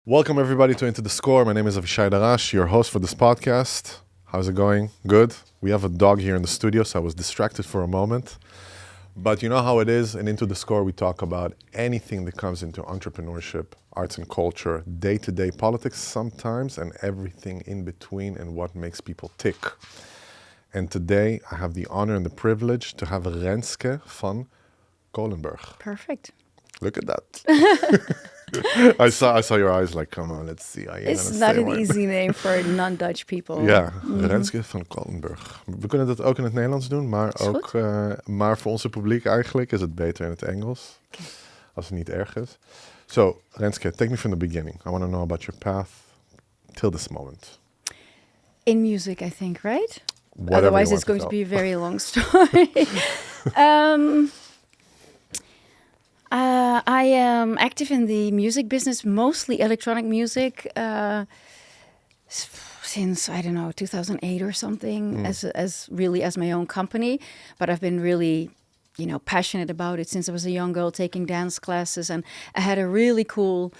Welcome everybody to Into the Score. My name is Avishai Darash, your host for this podcast. How's it going? Good. We have a dog here in the studio, so I was distracted for a moment. But you know how it is, and Into the Score we talk about anything that comes into entrepreneurship, arts and culture, day-to-day politics sometimes, and everything in between and what makes people tick. And today I have the honor and the privilege to have Renske van Kollenburg. Perfect. Look at that. I saw your eyes like, come on, let's see. It's not an easy name for non-Dutch people. Ja, Renske van Kollenburg. We kunnen dat ook in het Nederlands doen, maar ook, maar voor onze publiek eigenlijk is het beter in het Engels. Okay. Als het niet erg is. So, Renske, take me from the beginning. I want to know about your path till this moment. In music, I think, right? Whatever Otherwise, it's going to be a very long story. I am active in the music business, mostly electronic music, since, I don't know, 2008 or something, as my own company. But I've been really, passionate about it since I was a young girl taking dance classes. And I had a really cool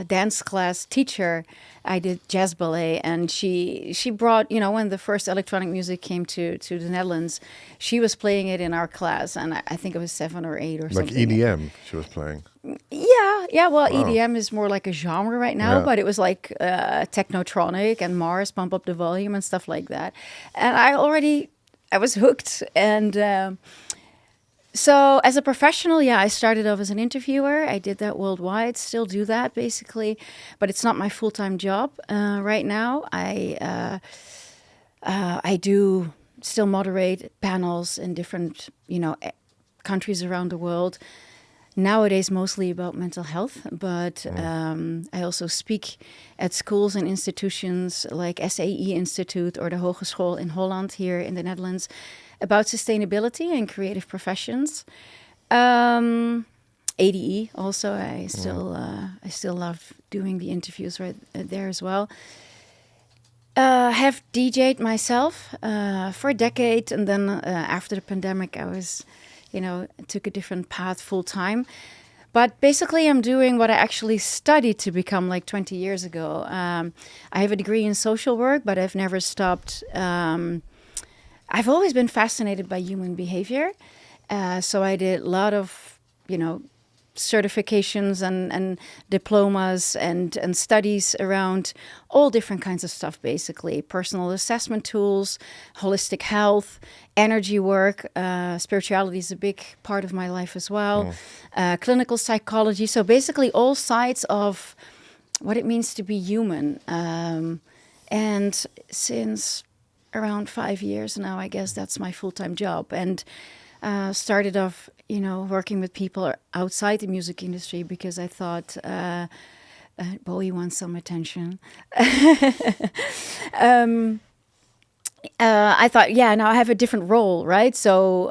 dance class teacher. I did jazz ballet, and she brought, when the first electronic music came to the Netherlands, she was playing it in our class, and I think it was 7 or 8 or something. Like EDM, she was playing. Yeah. Well, wow. EDM is more like a genre right now, but it was like technotronic and Mars, pump up the volume and stuff like that. And I was hooked, and so as a professional, I started off as an interviewer. I did that worldwide, still do that basically, but it's not my full-time job right now. I do still moderate panels in different, countries around the world. Nowadays, mostly about mental health, but I also speak at schools and institutions like SAE Institute or the Hogeschool in Holland here in the Netherlands about sustainability and creative professions. ADE also, I still love doing the interviews right there as well. Have DJ'd myself for a decade, and then after the pandemic, I was, took a different path full time. But basically, I'm doing what I actually studied to become like 20 years ago. I have a degree in social work, but I've never stopped. I've always been fascinated by human behavior. So I did a lot of, certifications and diplomas and studies around all different kinds of stuff, basically. Personal assessment tools, holistic health, energy work. Spirituality is a big part of my life as well. Clinical psychology. So basically all sides of what it means to be human. And since around 5 years now, I guess that's my full-time job. And started off, working with people outside the music industry because I thought Bowie wants some attention. I thought, now I have a different role, right? So,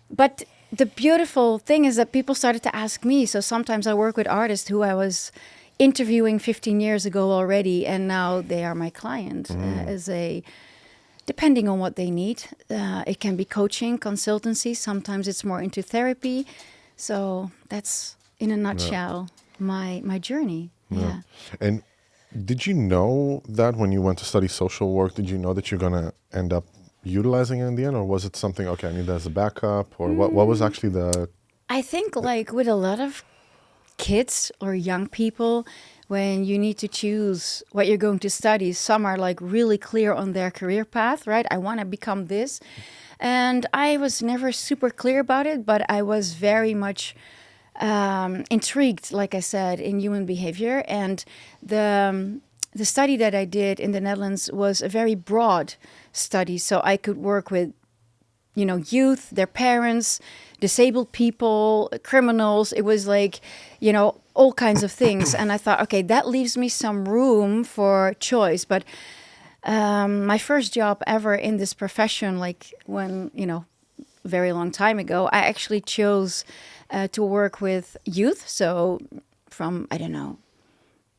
but the beautiful thing is that people started to ask me. So sometimes I work with artists who I was interviewing 15 years ago already, and now they are my client depending on what they need. It can be coaching, consultancy. Sometimes it's more into therapy. So that's, in a nutshell, my journey. Yeah. And did you know that when you went to study social work, did you know that you're going to end up utilizing it in the end? Or was it something, okay, I need that as a backup? Or what was actually the... I think like with a lot of kids or young people, when you need to choose what you're going to study, some are like really clear on their career path, right? I want to become this. And I was never super clear about it, but I was very much intrigued, like I said, in human behavior. And the study that I did in the Netherlands was a very broad study. So I could work with, youth, their parents, disabled people, criminals. It was like, all kinds of things. And I thought, okay, that leaves me some room for choice. But my first job ever in this profession, like when, a very long time ago, I actually chose to work with youth. So from,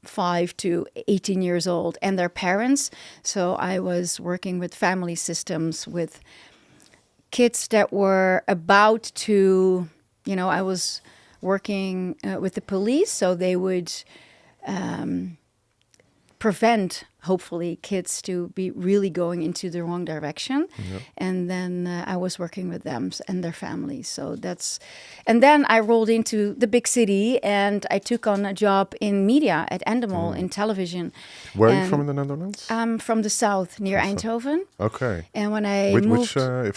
5 to 18 years old and their parents. So I was working with family systems with kids that were about to, I was working with the police, so they would prevent, hopefully, kids to be really going into the wrong direction. Yeah. And then I was working with them and their families. So and then I rolled into the big city and I took on a job in media at Endemol in television. Where are you from in the Netherlands? I'm from the south, near Eindhoven. Okay. And when I Which, moved... sorry?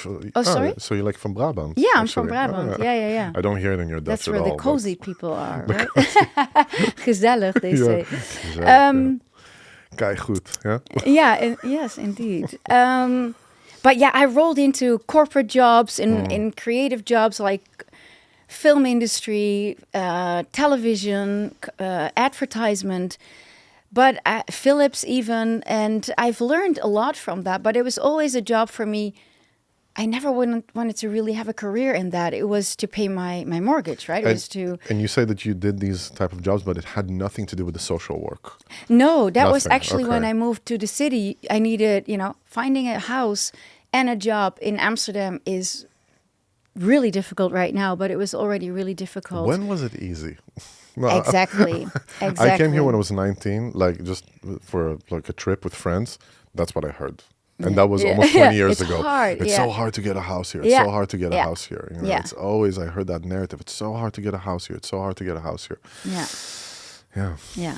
So you're like from Brabant? Yeah, I'm actually. from Brabant. Yeah. I don't hear it in your Dutch That's at where all. the cozy people are, right? Gezellig, they say. Kei goed, yeah? Yes, indeed. But yeah, I rolled into corporate jobs, in creative jobs like film industry, television, advertisement, but Philips even, and I've learned a lot from that. But it was always a job for me. I never wanted to really have a career in that. It was to pay my mortgage, right? It was to... And you say that you did these type of jobs, but it had nothing to do with the social work. No, that was Nothing, actually when I moved to the city. I needed, finding a house and a job in Amsterdam is really difficult right now, but it was already really difficult. When was it easy? No, Exactly. I came here when I was 19, like just for like a trip with friends. That's what I heard. And that was almost 20 years It's ago. hard, It's so hard to get a house here. It's so hard to get a house here. It's always, I heard that narrative. It's so hard to get a house here. It's so hard to get a house here. Yeah.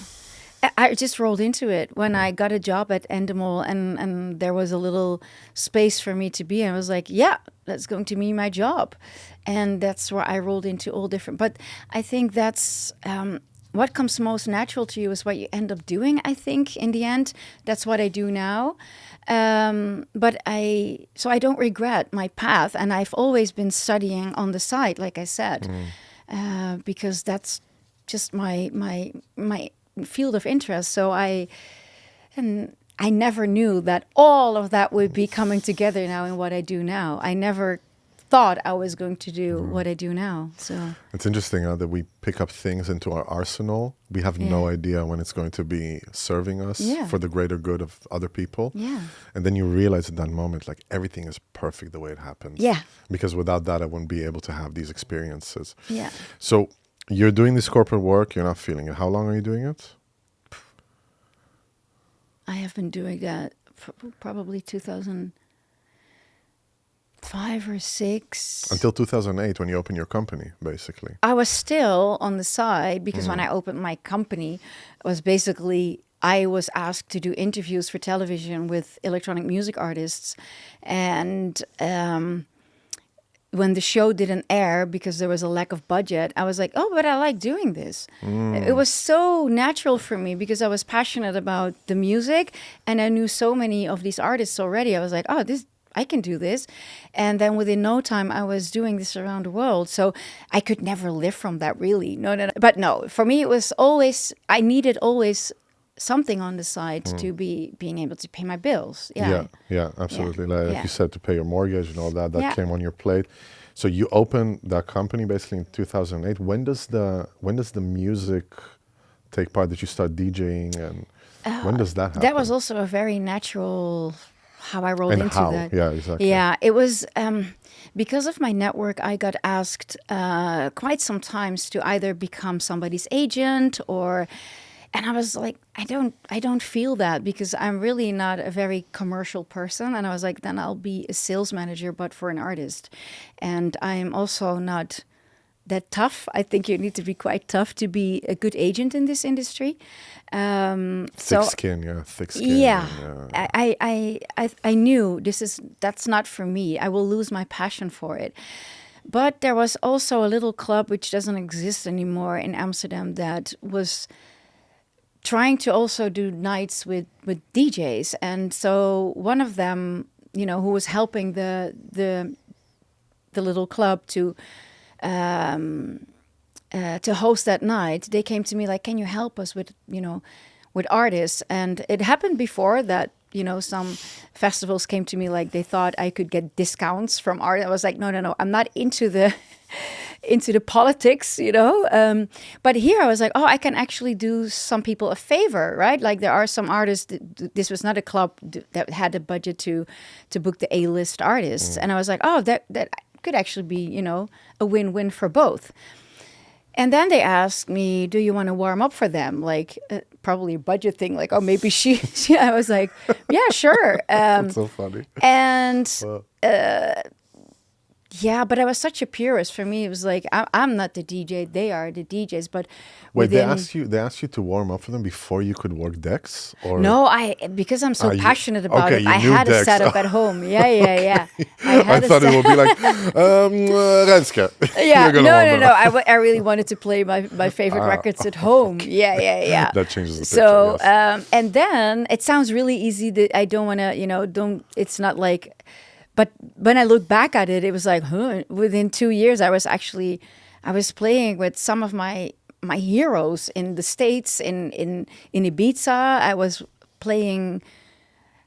I just rolled into it when I got a job at Endemol and there was a little space for me to be. I was like, that's going to be my job. And that's where I rolled into all different. But I think that's what comes most natural to you is what you end up doing, I think, in the end. That's what I do now. But I don't regret my path, and I've always been studying on the side, like I said, because that's just my field of interest. So I never knew that all of that would be coming together now in what I do now. I never thought I was going to do what I do now. So it's interesting that we pick up things into our arsenal. We have no idea when it's going to be serving us for the greater good of other people. Yeah. And then you realize at that moment, like everything is perfect the way it happens. Yeah. Because without that, I wouldn't be able to have these experiences. Yeah. So you're doing this corporate work. You're not feeling it. How long are you doing it? I have been doing that probably 2005 or 6. Until 2008, when you opened your company, basically. I was still on the side because when I opened my company, it was basically I was asked to do interviews for television with electronic music artists. And when the show didn't air because there was a lack of budget, I was like, oh, but I like doing this. It was so natural for me because I was passionate about the music and I knew so many of these artists already. I was like, oh, I can do this. And then within no time, I was doing this around the world. So I could never live from that, really. No. But no, for me, it was always, I needed always something on the side to being able to pay my bills. Yeah, absolutely. Like you said, to pay your mortgage and all that came on your plate. So you opened that company basically in 2008. When does the music take part? Did you start DJing and when does that happen? That was also a very natural how I rolled into that. Yeah, exactly. Yeah, it was because of my network. I got asked quite some times to either become somebody's agent and I was like, I don't feel that because I'm really not a very commercial person. And I was like, then I'll be a sales manager, but for an artist. And I'm also not that tough. I think you need to be quite tough to be a good agent in this industry. Thick skin. Yeah, I knew that's not for me. I will lose my passion for it. But there was also a little club which doesn't exist anymore in Amsterdam that was trying to also do nights with DJs. And so one of them, who was helping the little club to host that night, they came to me like, can you help us with artists? And it happened before that, some festivals came to me like they thought I could get discounts from art. I was like, no, I'm not into the politics, but here I was like, oh, I can actually do some people a favor, right? Like there are some artists, this was not a club that had the budget to book the A-list artists. And I was like, oh, that could actually be, a win-win for both. And then they asked me, "Do you want to warm up for them?" Like probably a budget thing. Like, oh, maybe she. I was like, "Yeah, sure." That's so funny. And Wow. yeah, but I was such a purist. For me, it was like I'm not the DJ; they are the DJs. But Wait, within they asked you to warm up for them before you could work decks, or no, I because I'm so you, passionate about okay, it. you I knew had a decks. setup at home. Yeah, yeah, yeah. I I had a thought it set. would be like, Renske, Yeah, you're gonna no, warm no, it no. up. I really wanted to play my favorite records at home. Yeah, yeah, yeah. That changes the picture. So, Yes. and then it sounds really easy that I don't want to, don't, it's not like, but when I look back at it, it was like, huh, within 2 years, I was playing with some of my heroes in the States, in Ibiza. I was playing.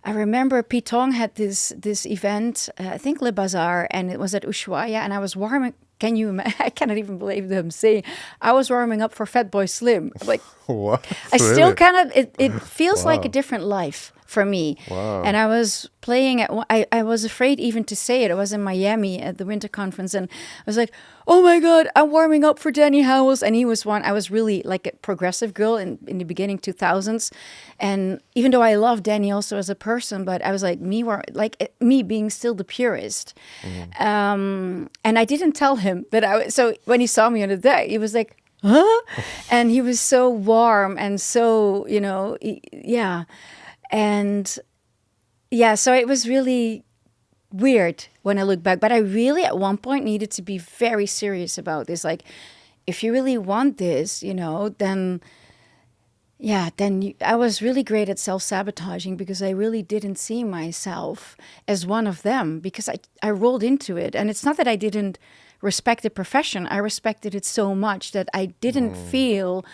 I remember Pete Tong had this event, I think Le Bazaar, and it was at Ushuaia, and I was warming. Can you imagine? I cannot even believe them saying I was warming up for Fatboy Slim. Like What? I still Really? kind of it feels like a Wow. different life for me. Wow. And I was playing at I was afraid even to say it. I was in Miami at the winter conference, and I was like, "Oh my God, I'm warming up for Danny Howells," and he was one. I was really like a progressive girl in the beginning 2000s, and even though I love Danny also as a person, but I was like me being still the purist. And I didn't tell him that I was. So when he saw me on the day, he was like, "Huh?" And he was so warm and so, yeah. And yeah, so it was really weird when I look back. But I really, at one point, needed to be very serious about this. Like, if you really want this, then yeah, I was really great at self-sabotaging because I really didn't see myself as one of them because I rolled into it. And it's not that I didn't respect the profession. I respected it so much that I didn't feel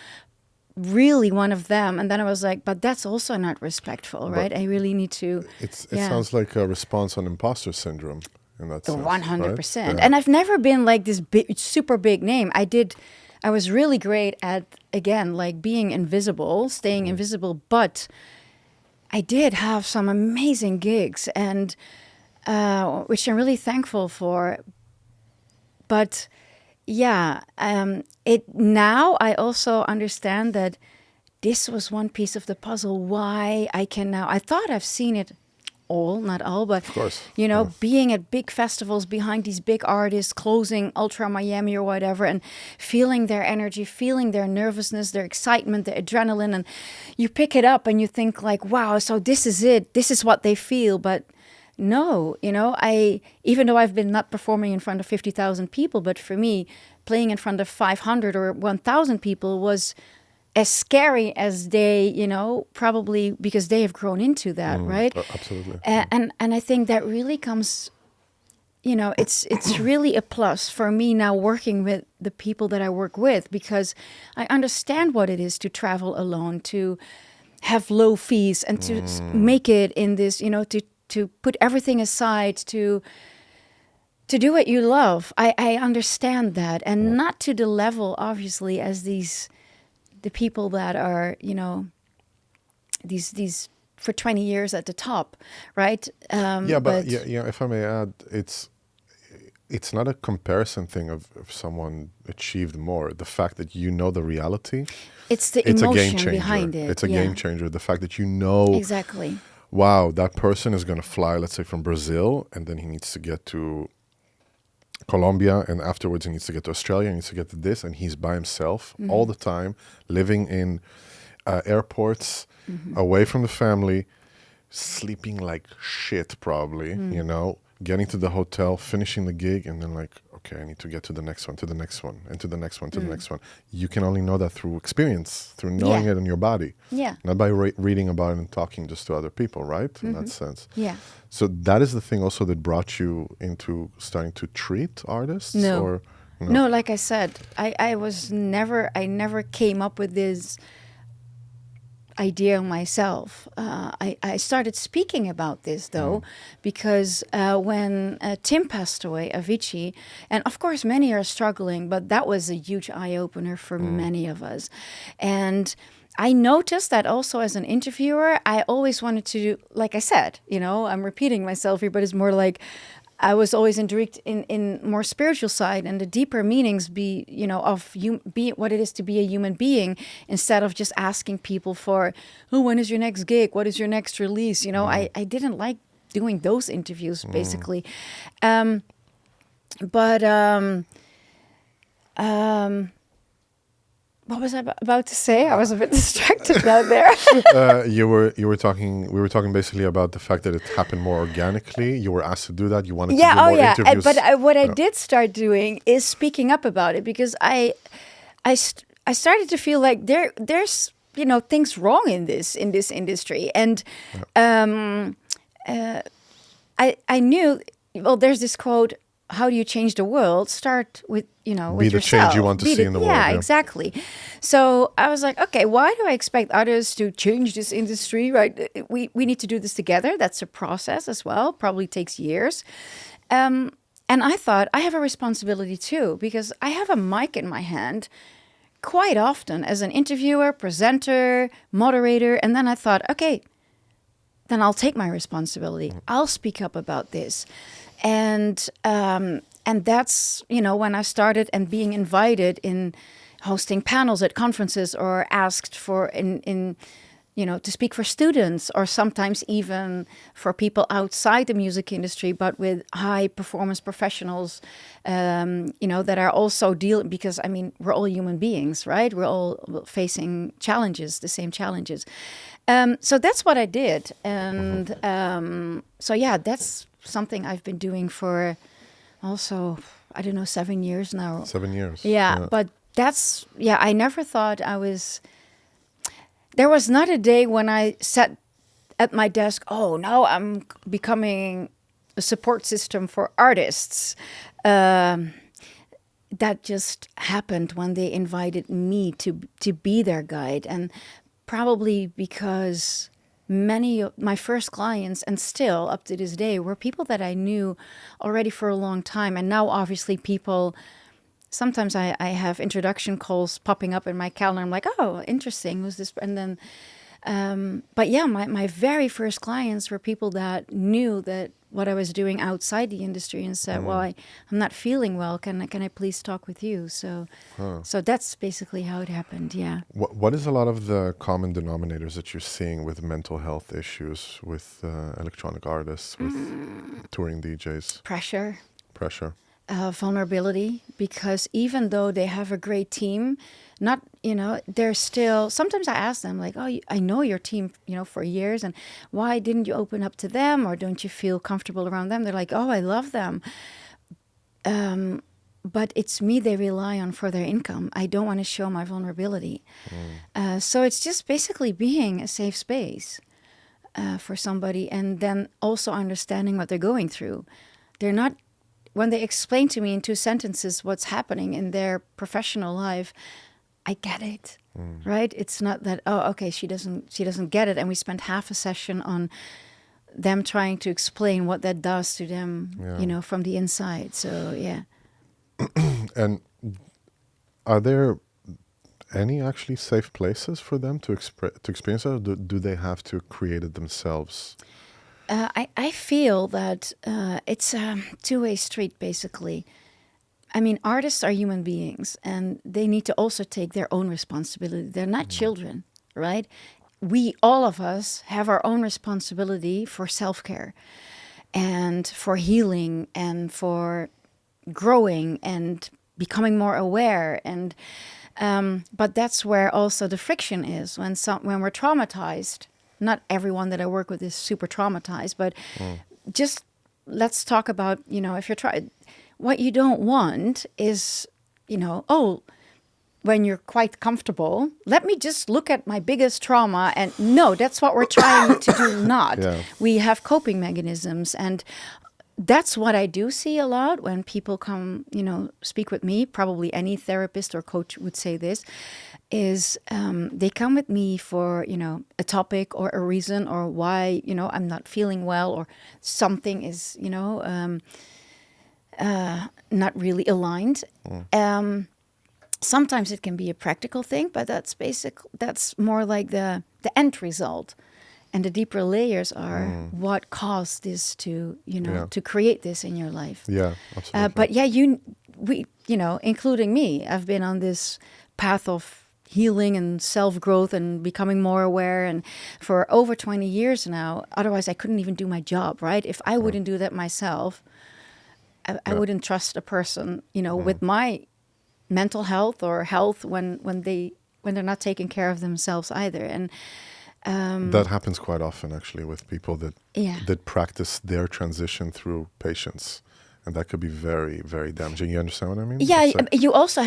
really one of them. And then I was like, but that's also not respectful, right? I really need to, It yeah. sounds like a response on imposter syndrome in that sense. 100%. Right? Yeah. And I've never been like this big, super big name. I was really great at, again, like being invisible, staying invisible, but I did have some amazing gigs and which I'm really thankful for. But yeah, now I also understand that this was one piece of the puzzle. Why I can now, I thought I've seen it all, not all, but Of course. being at big festivals behind these big artists, closing Ultra Miami or whatever, and feeling their energy, feeling their nervousness, their excitement, their adrenaline, and you pick it up and you think like, wow, so this is it. This is what they feel, but. No, even though I've been not performing in front of 50,000 people, but for me, playing in front of 500 or 1,000 people was as scary as they, probably because they have grown into that, right? Absolutely. And I think that really comes, it's really a plus for me now working with the people that I work with because I understand what it is to travel alone, to have low fees and to make it in this, to put everything aside to do what you love. I understand that, and not to the level, obviously, as the people that are, these for 20 years at the top, right? But if I may add, it's not a comparison thing of someone achieved more. The fact that you know the reality, it's the it's a emotion game changer. behind it. It's a game changer. The fact that you know exactly. Wow, that person is going to fly, let's say, from Brazil, and then he needs to get to Colombia, and afterwards he needs to get to Australia, he needs to get to this, and he's by himself all the time, living in airports, away from the family, sleeping like shit probably, getting to the hotel, finishing the gig, and then like, okay, I need to get to the next one, to the next one, and to the next one, to the next one. You can only know that through experience, through knowing it in your body. Yeah. Not by reading about it and talking just to other people, right? In that sense. Yeah. So that is the thing also that brought you into starting to treat artists? No. Or No, like I said, I never came up with this idea myself. I started speaking about this though, because when Tim passed away, Avicii, and of course many are struggling, but that was a huge eye-opener for many of us. And I noticed that also as an interviewer, I always wanted to, like I said, I'm repeating myself here, but it's more like, I was always intrigued in more spiritual side and the deeper meanings be what it is to be a human being, instead of just asking people for, oh, when is your next gig? What is your next release? I didn't like doing those interviews basically. But what was I about to say? I was a bit distracted now there. We were talking basically about the fact that it happened more organically. You were asked to do that. You wanted to do more interviews. What I did start doing is speaking up about it, because I started to feel like there's things wrong in this industry, and I knew, well, there's this quote: how do you change the world? Start with, with yourself. Be the change you want to see in the world. Yeah, exactly. So I was like, okay, why do I expect others to change this industry, right? We need to do this together. That's a process as well. Probably takes years. And I thought I have a responsibility too, because I have a mic in my hand quite often as an interviewer, presenter, moderator. And then I thought, okay, then I'll take my responsibility. I'll speak up about this. And that's, when I started and being invited in hosting panels at conferences, or asked for in to speak for students, or sometimes even for people outside the music industry, but with high performance professionals, that are also dealing, because we're all human beings, right? We're all facing challenges, the same challenges. So that's what I did. And so, yeah, that's something I've been doing for also, 7 years now. 7 years. Yeah, but that's, I never thought there was not a day when I sat at my desk, oh, now I'm becoming a support system for artists. That just happened when they invited me to be their guide. And probably because many of my first clients, and still up to this day, were people that I knew already for a long time. And now obviously people, sometimes I have introduction calls popping up in my calendar. I'm like, oh, interesting, who's this? And then, but yeah, my very first clients were people that knew that what I was doing outside the industry, and said, well, I'm not feeling well. Can I please talk with you? So that's basically how it happened. Yeah. What is a lot of the common denominators that you're seeing with mental health issues with electronic artists, with touring DJs? Pressure. vulnerability, because even though they have a great team, not, they're still, sometimes I ask them like, oh, I know your team, for years, and why didn't you open up to them, or don't you feel comfortable around them? They're like, oh, I love them. But it's me they rely on for their income. I don't want to show my vulnerability. So it's just basically being a safe space for somebody, and then also understanding what they're going through. They're not, when they explain to me in 2 sentences what's happening in their professional life, I get it, right? It's not that, oh, okay, she doesn't get it, and we spent half a session on them trying to explain what that does to them, from the inside. So, yeah. And are there any actually safe places for them to experience it, or do they have to create it themselves? I feel that it's a two-way street, basically. I mean, artists are human beings, and they need to also take their own responsibility. They're not children, right? We, all of us, have our own responsibility for self-care and for healing and for growing and becoming more aware. And but that's where also the friction is when we're traumatized. Not everyone that I work with is super traumatized, but just let's talk about, if you're what you don't want is, when you're quite comfortable, let me just look at my biggest trauma. And no, that's what we're trying to do not. Yeah. We have coping mechanisms. And that's what I do see a lot when people come, speak with me. Probably any therapist or coach would say this, is they come with me for, a topic or a reason, or why, I'm not feeling well, or something is, not really aligned. Sometimes it can be a practical thing, but that's more like the end result. And the deeper layers are what caused this to, to create this in your life. Yeah, absolutely. But yeah, including me, I've been on this path of healing and self-growth and becoming more aware, and for over 20 years now. Otherwise, I couldn't even do my job, right? If I wouldn't do that myself, I wouldn't trust a person, with my mental health or health when they're not taking care of themselves either. And that happens quite often, actually, with people that practice their transition through patience, and that could be very, very damaging. You understand what I mean? Yeah, you also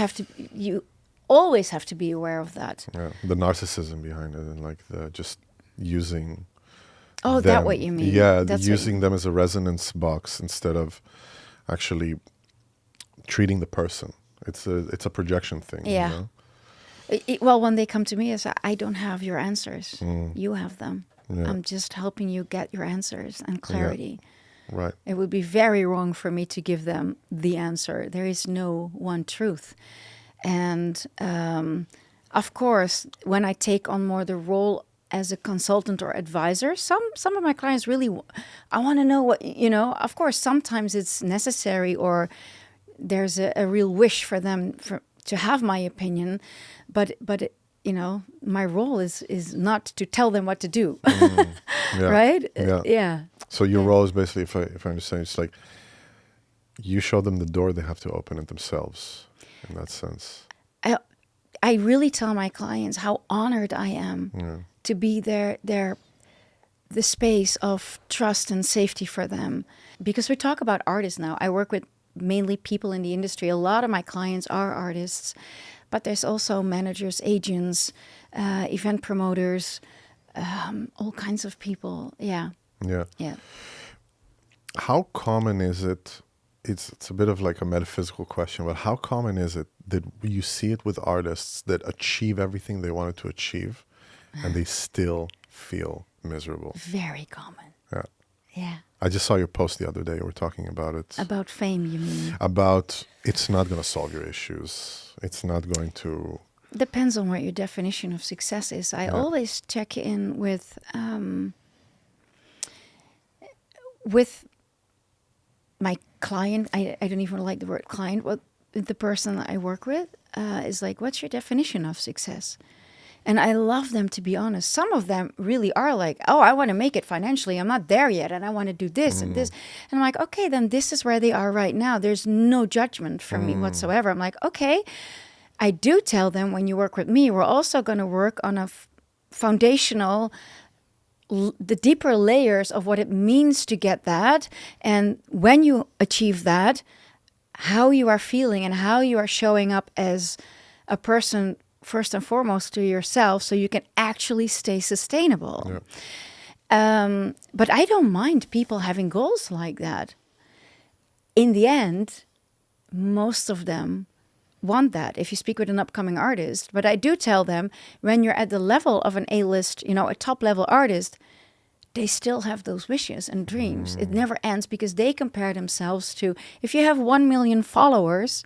you always have to be aware of that. Yeah, the narcissism behind it, and like the just using. Oh, them, that what you mean? Yeah, That's using them as a resonance box instead of actually treating the person. It's a projection thing. Yeah. You know? Well, when they come to me, it's I don't have your answers. You have them. Yeah. I'm just helping you get your answers and clarity. Yeah. Right. It would be very wrong for me to give them the answer. There is no one truth. And of course, when I take on more the role as a consultant or advisor, some of my clients really, I want to know what, of course, sometimes it's necessary or there's a real wish for them to have my opinion, but my role is not to tell them what to do, Yeah. right? Yeah. So your role is basically, if I understand, it's like you show them the door, they have to open it themselves. In that sense, I really tell my clients how honored I am to be the space of trust and safety for them. Because we talk about artists now. I work with mainly people in the industry. A lot of my clients are artists, but there's also managers, agents, event promoters, all kinds of people. Yeah. Yeah. Yeah. How common is it? It's a bit of like a metaphysical question, but how common is it that you see it with artists that achieve everything they wanted to achieve and they still feel miserable? Very common. Yeah. Yeah. I just saw your post the other day. You were talking about it. About fame, you mean? About it's not going to solve your issues. It's not going to... Depends on what your definition of success is. I always check in with my client. I don't even like the word client. What the person that I work with is like, what's your definition of success? And I love them to be honest. Some of them really are like, oh, I want to make it financially. I'm not there yet. And I want to do this and this. And I'm like, okay, then this is where they are right now. There's no judgment from me whatsoever. I'm like, okay. I do tell them when you work with me, we're also going to work on a foundational, the deeper layers of what it means to get that. And when you achieve that, how you are feeling and how you are showing up as a person, first and foremost to yourself, so you can actually stay sustainable. Yeah. But I don't mind people having goals like that. In the end, most of them want that if you speak with an upcoming artist. But I do tell them when you're at the level of an A-list, a top level artist, they still have those wishes and dreams. It never ends because they compare themselves to, if you have 1 million followers,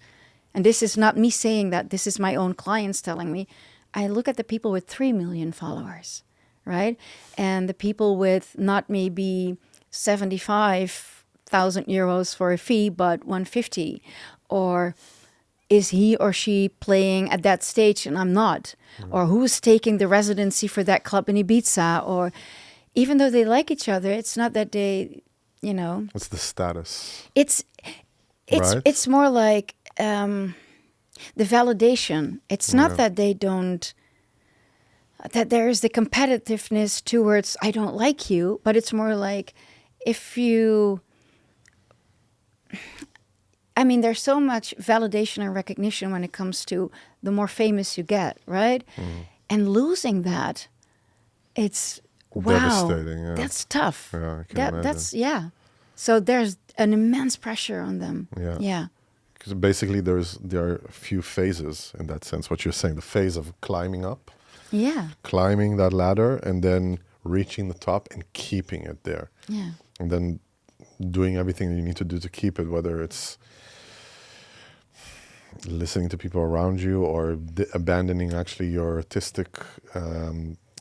and this is not me saying that, this is my own clients telling me, I look at the people with 3 million followers, right? And the people with not maybe 75,000 euros for a fee, but 150, or is he or she playing at that stage and I'm not? Or who's taking the residency for that club in Ibiza? Or even though they like each other, it's not that they, It's the status. It's right? It's more like the validation. It's not that they don't, that there is the competitiveness towards I don't like you, but it's more like if you... there's so much validation and recognition when it comes to the more famous you get, right? And losing that, it's, wow, devastating. Yeah. That's tough. Yeah, I can imagine. So there's an immense pressure on them. Yeah. Because basically there are a few phases in that sense. What you're saying, the phase of climbing up, climbing that ladder, and then reaching the top and keeping it there. Yeah. And then doing everything you need to do to keep it, whether it's listening to people around you or abandoning actually your artistic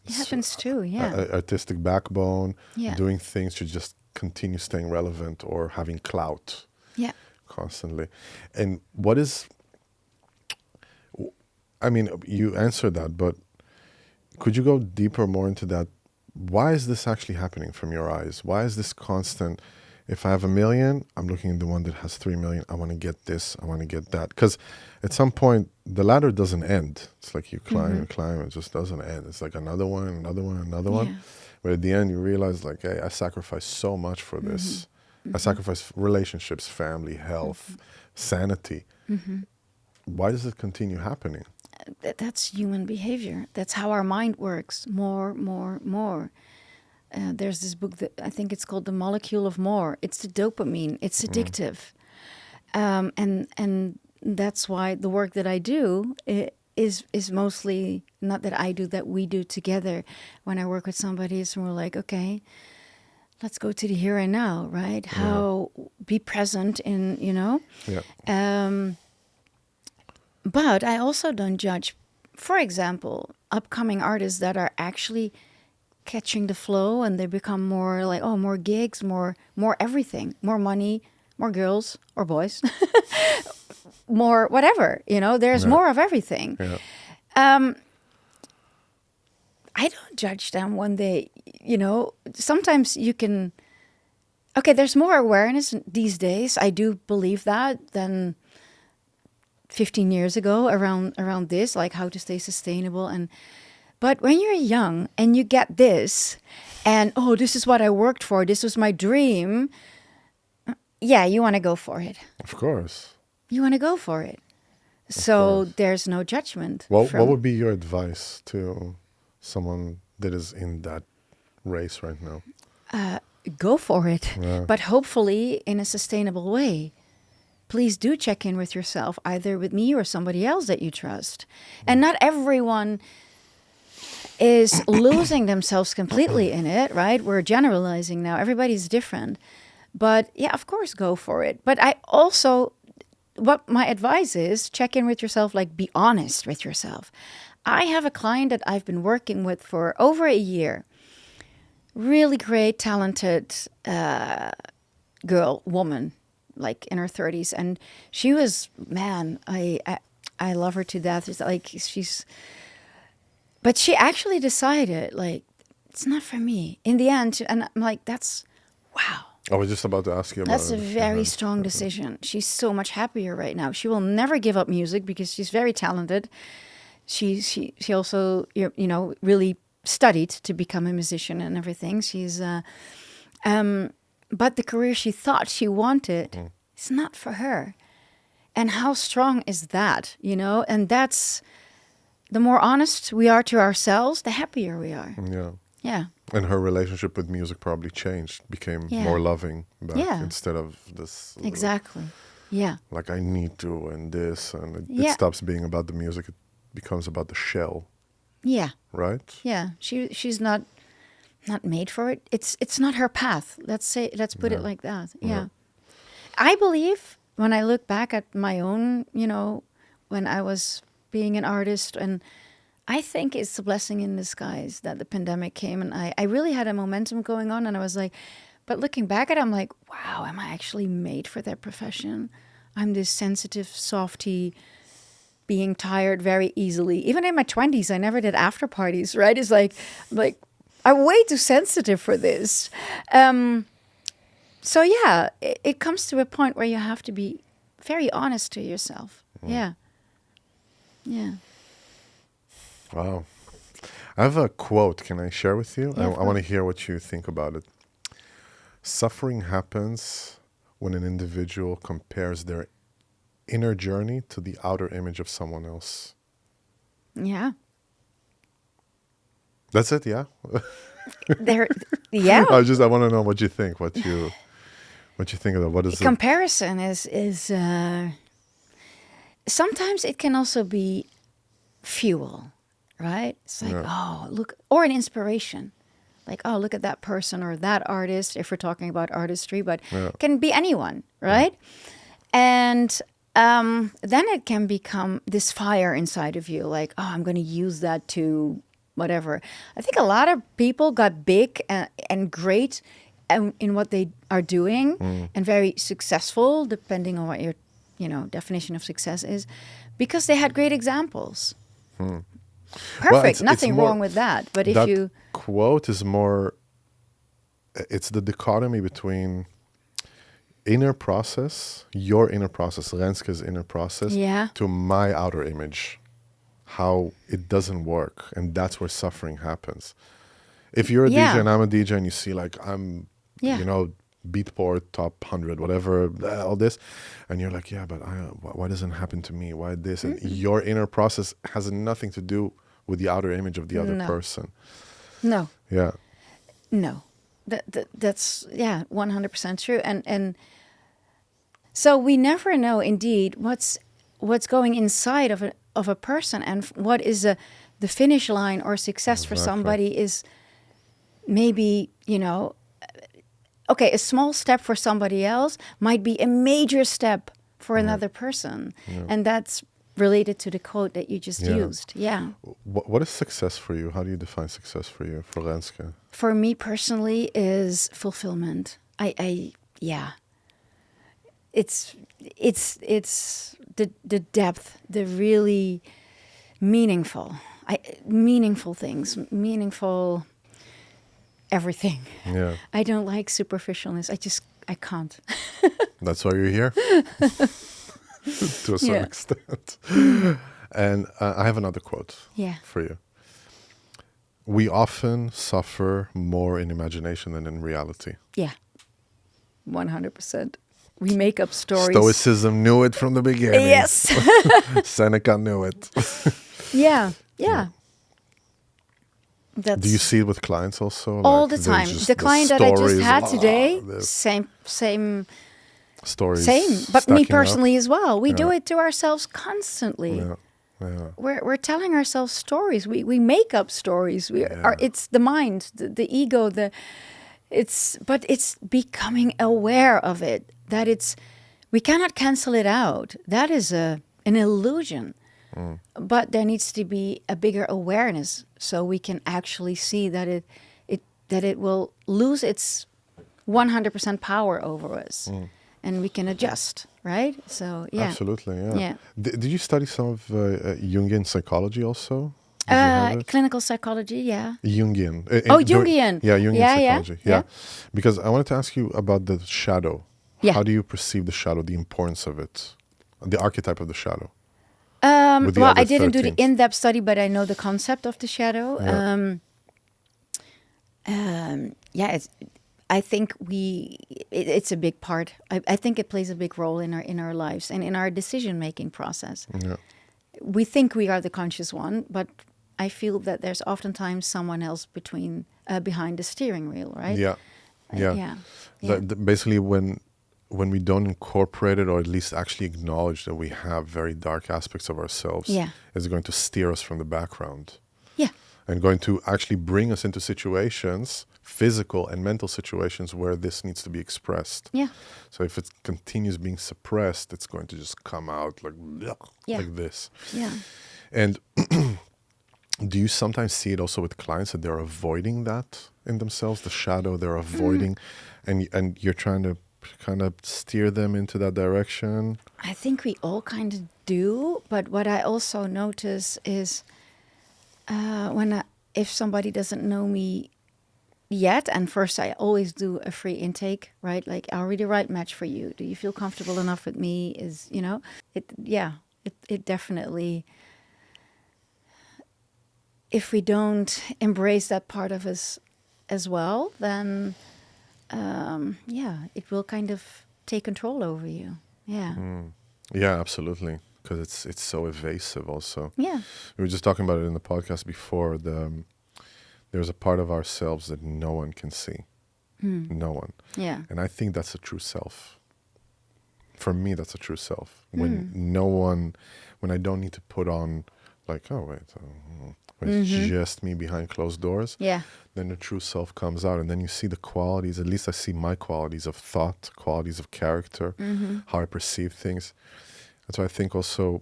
It happens too, yeah. Artistic backbone, Yeah. doing things to just continue staying relevant or having clout Yeah. constantly. And what is, I mean, you answered that, but could you go deeper more into that? Why is this actually happening from your eyes? Why is this constant? If I have 1 million, I'm looking at the one that has 3 million. I want to get this. I want to get that. Because at some point, the ladder doesn't end. It's like you climb and climb. It just doesn't end. It's like another one, another one, another Yeah. one. But at the end, you realize, like, hey, I sacrificed so much for this. I sacrificed relationships, family, health, sanity. Why does it continue happening? That's human behavior. That's how our mind works. More, more, more. There's this book that I think it's called The Molecule of More. It's the dopamine. It's addictive. And that's why the work that I do is mostly not that I do, that we do together. When I work with somebody, it's more like, okay, let's go to the here and now, right? How be present in, Yeah. But I also don't judge, for example, upcoming artists that are actually catching the flow and they become more like, oh, more gigs, more everything, more money, more girls or boys, more whatever, there's more of everything. Yeah. I don't judge them when they, sometimes you can, okay, there's more awareness these days. I do believe that than 15 years ago around this, like how to stay sustainable. But when you're young and you get this and, oh, this is what I worked for, this was my dream. Yeah, you want to go for it. Of course. You want to go for it. So there's no judgment. What would be your advice to someone that is in that race right now? Go for it, Yeah. but hopefully in a sustainable way. Please do check in with yourself, either with me or somebody else that you trust. And not everyone is losing themselves completely in it, right? We're generalizing now. Everybody's different. But yeah, of course, go for it. But I also, what my advice is, check in with yourself, like be honest with yourself. I have a client that I've been working with for over a year. Really great, talented woman, like in her 30s. And she was, man, I love her to death. It's like but she actually decided, like, it's not for me. In the end, and I'm like, that's, wow. I was just about to ask you about That's it. a very strong decision. She's so much happier right now. She will never give up music because she's very talented. She also, really studied to become a musician and everything. She's, but the career she thought she wanted is not for her. And how strong is that, And that's, the more honest we are to ourselves, the happier we are. Yeah. Yeah. And her relationship with music probably changed, became more loving back instead of this. Exactly. Yeah. Like, I need to, and this, and it stops being about the music. It becomes about the shell. Yeah. Right? Yeah. She's not made for it. It's not her path. Let's put it like that. Yeah. I believe when I look back at my own, when I was being an artist, and I think it's a blessing in disguise that the pandemic came, and I really had a momentum going on, and I was like, but looking back at it, I'm like, wow, am I actually made for that profession? I'm this sensitive softie, being tired very easily. Even in my 20s, I never did after parties, right? It's like I'm way too sensitive for this. So yeah, it comes to a point where you have to be very honest to yourself. Yeah. Yeah. Wow. I have a quote. Can I share with you? Yeah, I want to hear what you think about it. Suffering happens when an individual compares their inner journey to the outer image of someone else. Yeah. That's it, yeah? Yeah. I want to know what you think, what you think of that. What is comparison is sometimes it can also be fuel, right? It's like, oh, look, or an inspiration. Like, oh, look at that person or that artist, if we're talking about artistry, but it can be anyone, right? And then it can become this fire inside of you, like, oh, I'm going to use that to whatever. I think a lot of people got big and great in what they are doing and very successful, depending on what your definition of success is, because they had great examples. Perfect, nothing wrong with that. But if you quote is more, it's the dichotomy between inner process, your inner process, Renske's inner process, to my outer image, how it doesn't work, and that's where suffering happens. If you're a DJ and I'm a DJ and you see like I'm, Beatport top 100, whatever, all this, and you're like, yeah, but why doesn't it happen to me? Why this? And your inner process has nothing to do with the outer image of the other person. No. Yeah. No. That's 100% true. And so we never know indeed what's going inside of a person, and what is the finish line or success for somebody is maybe, okay, a small step for somebody else might be a major step for another person. And that's related to the quote that you just used. Yeah. What is success for you? How do you define success for you, for Renske? For me personally is fulfillment. It's the depth, the really meaningful things, meaningful everything. Yeah. I don't like superficialness. I can't. That's why you're here, to a certain extent. And I have another quote for you. We often suffer more in imagination than in reality. Yeah, 100%. We make up stories. Stoicism knew it from the beginning. Yes. Seneca knew it. Yeah. Do you see it with clients also? All the time. The client that I just had today, same stories. Same. But me personally as well. We do it to ourselves constantly. Yeah. We're telling ourselves stories. We make up stories. It's the mind, the ego, but it's becoming aware of it. That we cannot cancel it out. That is an illusion. But there needs to be a bigger awareness so we can actually see that it will lose its 100% power over us, and we can adjust, right? So absolutely, yeah. Did you study some of Jungian psychology also? Clinical psychology, yeah. Jungian. Jungian. Jungian psychology. Yeah. Because I wanted to ask you about the shadow. Yeah. How do you perceive the shadow, the importance of it, the archetype of the shadow? I didn't do the in-depth study, but I know the concept of the shadow. I think it's a big part. I think it plays a big role in our lives and in our decision-making process. Yeah. We think we are the conscious one, but I feel that there's oftentimes someone else behind the steering wheel, right? Yeah. Basically, when we don't incorporate it, or at least actually acknowledge that we have very dark aspects of ourselves, it's going to steer us from the background. Yeah. And going to actually bring us into situations, physical and mental situations, where this needs to be expressed. Yeah. So if it continues being suppressed, it's going to just come out like this. Yeah. And do you sometimes see it also with clients that they're avoiding that in themselves, the shadow they're avoiding, and you're trying to kind of steer them into that direction? I think we all kind of do, but what I also notice is if somebody doesn't know me yet, and first I always do a free intake, right? Like, are we the right match for you? Do you feel comfortable enough with me? It definitely, if we don't embrace that part of us as well, then it will kind of take control over you. Yeah, absolutely. Because it's so evasive also. Yeah. We were just talking about it in the podcast before. There's a part of ourselves that no one can see. No one. Yeah. And I think that's a true self. For me, that's a true self. When I don't need to put on like, when it's just me behind closed doors, then the true self comes out, and then you see the qualities. At least I see my qualities of thought, qualities of character, how I perceive things. That's why I think also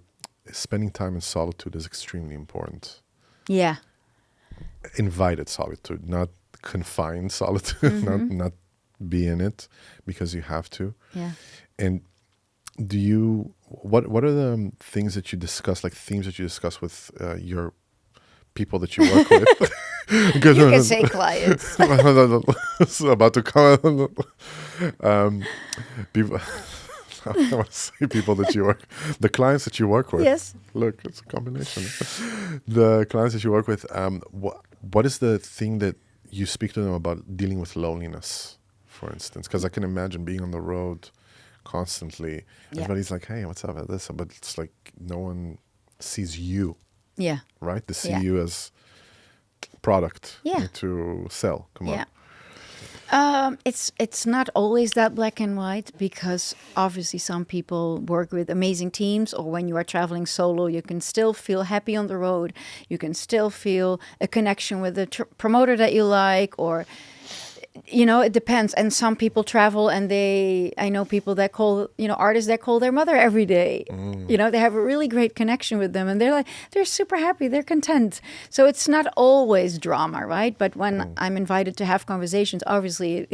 spending time in solitude is extremely important. Yeah. invited solitude, not confined solitude, not be in it because you have to. Yeah. And do you, what are the things that you discuss, like themes that you discuss with your people that you work with? You can say clients. It's about to come. People, I want to say people that you work, the clients that you work with. Yes. Look, it's a combination. The clients that you work with. What is the thing that you speak to them about dealing with loneliness, for instance? Because I can imagine being on the road constantly. Yeah. Everybody's like, "Hey, what's up?" This, but it's like no one sees you. Yeah. Right? They see Yeah. you as product Yeah. to sell. Come on. Yeah. It's not always that black and white, because obviously some people work with amazing teams, or when you are traveling solo, you can still feel happy on the road. You can still feel a connection with the promoter that you like, or it depends. And some people travel and I know people that call, artists that call their mother every day. They have a really great connection with them, and they're super happy, they're content. So it's not always drama, right? But when I'm invited to have conversations, obviously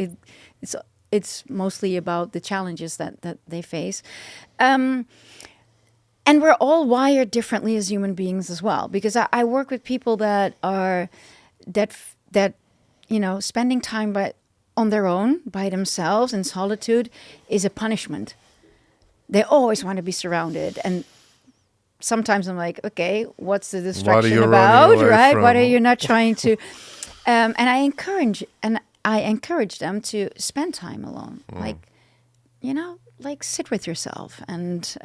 it's mostly about the challenges that they face. And we're all wired differently as human beings as well, because I work with people that are that spending time on their own, by themselves, in solitude, is a punishment. They always want to be surrounded. And sometimes I'm like, okay, what's the distraction about, right? What are you not trying to... and I encourage them to spend time alone. Like sit with yourself and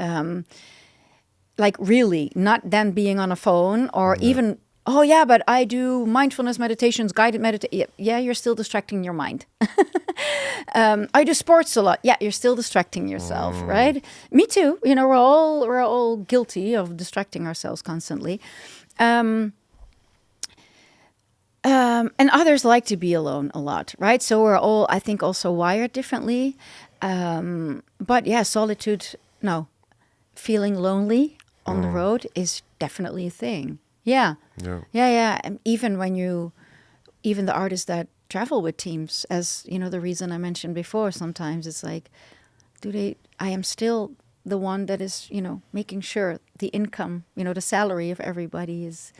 really not then being on a phone or even... Oh, yeah, but I do mindfulness meditations, guided meditation. Yeah, you're still distracting your mind. I do sports a lot. Yeah, you're still distracting yourself, right? Me too. We're all guilty of distracting ourselves constantly. And others like to be alone a lot, right? So we're all, I think, also wired differently. But yeah, solitude, no. Feeling lonely on the road is definitely a thing. Yeah. And even the artists that travel with teams, as the reason I mentioned before, sometimes it's like, I am still the one that is, making sure the income, the salary of everybody is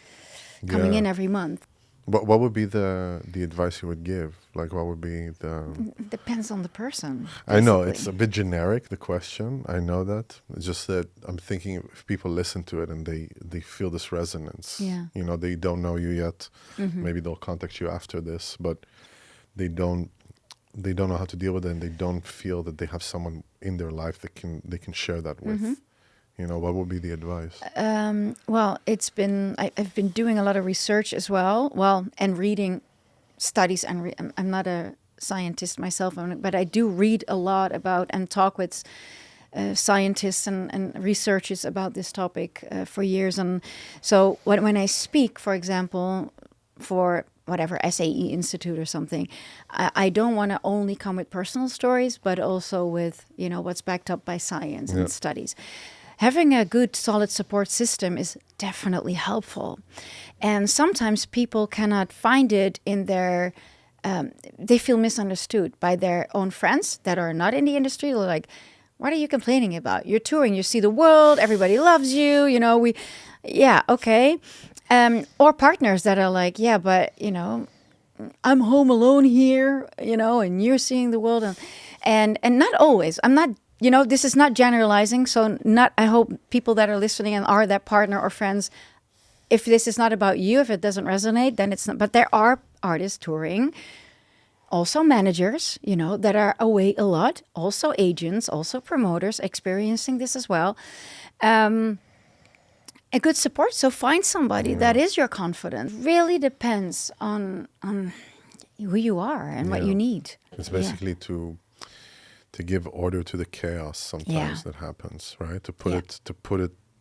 coming in every month. What would be the advice you would give? Like, what would be the... Depends on the person. Basically. I know, it's a bit generic, the question. I know that. It's just that I'm thinking if people listen to it and they feel this resonance. Yeah. They don't know you yet. Maybe they'll contact you after this, but they don't know how to deal with it, and they don't feel that they have someone in their life that they can share that with. What would be the advice? Well, I've been doing a lot of research as well. And reading studies. I'm not a scientist myself, but I do read a lot about and talk with scientists and researchers about this topic for years. And so when I speak, for example, for whatever SAE Institute or something, I don't want to only come with personal stories, but also with what's backed up by science and studies. Having a good, solid support system is definitely helpful. And sometimes people cannot find it in their... they feel misunderstood by their own friends that are not in the industry. They're like, what are you complaining about? You're touring, you see the world, everybody loves you, okay. Or partners that are like, yeah, but, I'm home alone here, and you're seeing the world. And not always. I'm not... this is not generalizing, so I hope people that are listening and are that partner or friends, if this is not about you, if it doesn't resonate, then it's not. But there are artists touring, also managers, that are away a lot, also agents, also promoters experiencing this as well. A good support, so find somebody that is your confidant. Really depends on who you are and what you need. It's basically to give order to the chaos sometimes that happens, right?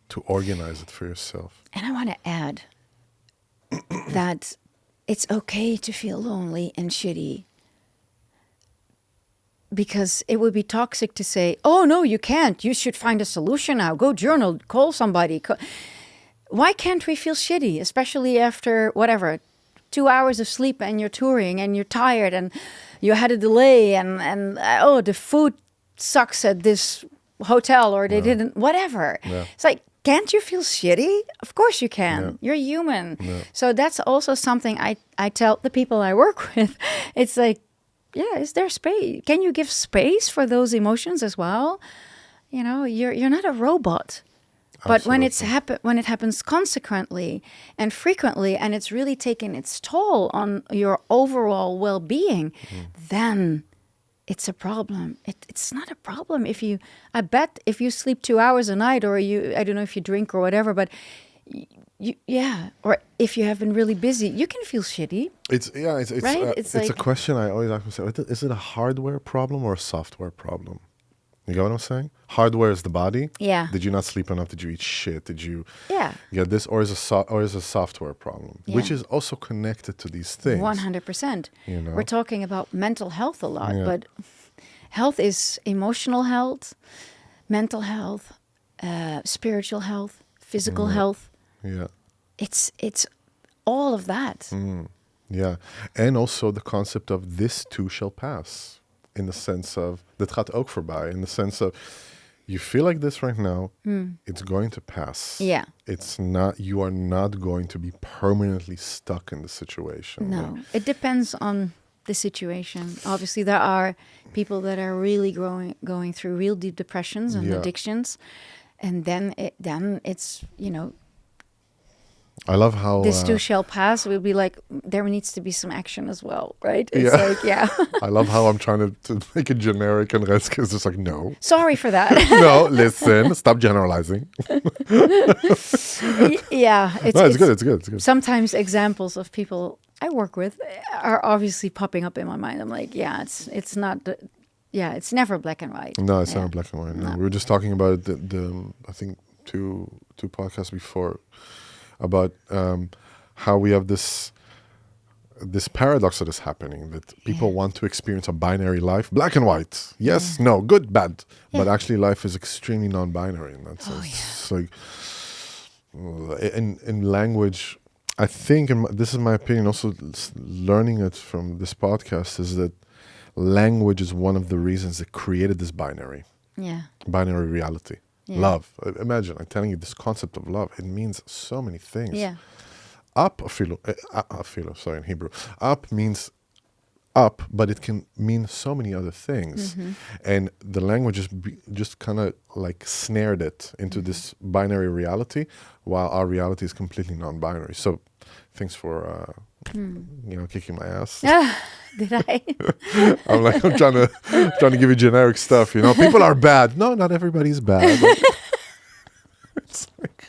To organize it for yourself. And I want to add that it's okay to feel lonely and shitty, because it would be toxic to say, oh, no, you can't. You should find a solution now. Go journal, call somebody. Why can't we feel shitty, especially after, 2 2 hours of sleep and you're touring and you're tired and you had a delay and oh, the food sucks at this hotel or they didn't, whatever. Yeah. It's like, can't you feel shitty? Of course you can. Yeah. You're human. Yeah. So that's also something I tell the people I work with. It's like, yeah, is there space? Can you give space for those emotions as well? You know, you're not a robot. But when when it happens consequently and frequently, and it's really taken its toll on your overall well-being, then it's a problem. It's not a problem I bet if you sleep 2 hours a night, or I don't know if you drink or whatever, but or if you have been really busy, you can feel shitty. It's right? It's a question I always ask myself. Is it a hardware problem or a software problem? You get what I'm saying? Hardware is the body. Yeah. Did you not sleep enough? Did you eat shit? Did you Yeah. get this? Or is a software problem, which is also connected to these things? 100%. You know? We're talking about mental health a lot, Yeah. but health is emotional health, mental health, spiritual health, physical health. Yeah. It's all of that. Yeah. And also the concept of this too shall pass. In the sense of, dit gaat ook voorbij. In the sense of, you feel like this right now, it's going to pass. Yeah. You are not going to be permanently stuck in the situation. No, it depends on the situation. Obviously, there are people that are really going through real deep depressions and addictions. And then it's, you know, I love how this too shall pass. We'll be like, there needs to be some action as well, right? It's like, I love how I'm trying to make it generic, and Renske is just like, no. Sorry for that. No, listen, stop generalizing. Yeah. It's good. Sometimes examples of people I work with are obviously popping up in my mind. I'm like, yeah, it's not... it's never black and white. No, it's never black and white. No. We were just talking about the I think two podcasts before, about how we have this paradox that is happening, that people want to experience a binary life, black and white, yes, no, good, bad, but actually life is extremely non-binary in that sense. It's like, in language, I think, this is my opinion, also learning it from this podcast, is that language is one of the reasons that created this binary reality. Yeah. Love. Imagine, I'm telling you, this concept of love, it means so many things. Yeah. In Hebrew. Up means up, but it can mean so many other things. And the language just kind of like snared it into this binary reality, while our reality is completely non-binary. So thanks for, kicking my ass. Did I? I'm trying to give you generic stuff, you know. People are bad. No, not everybody's bad. It's like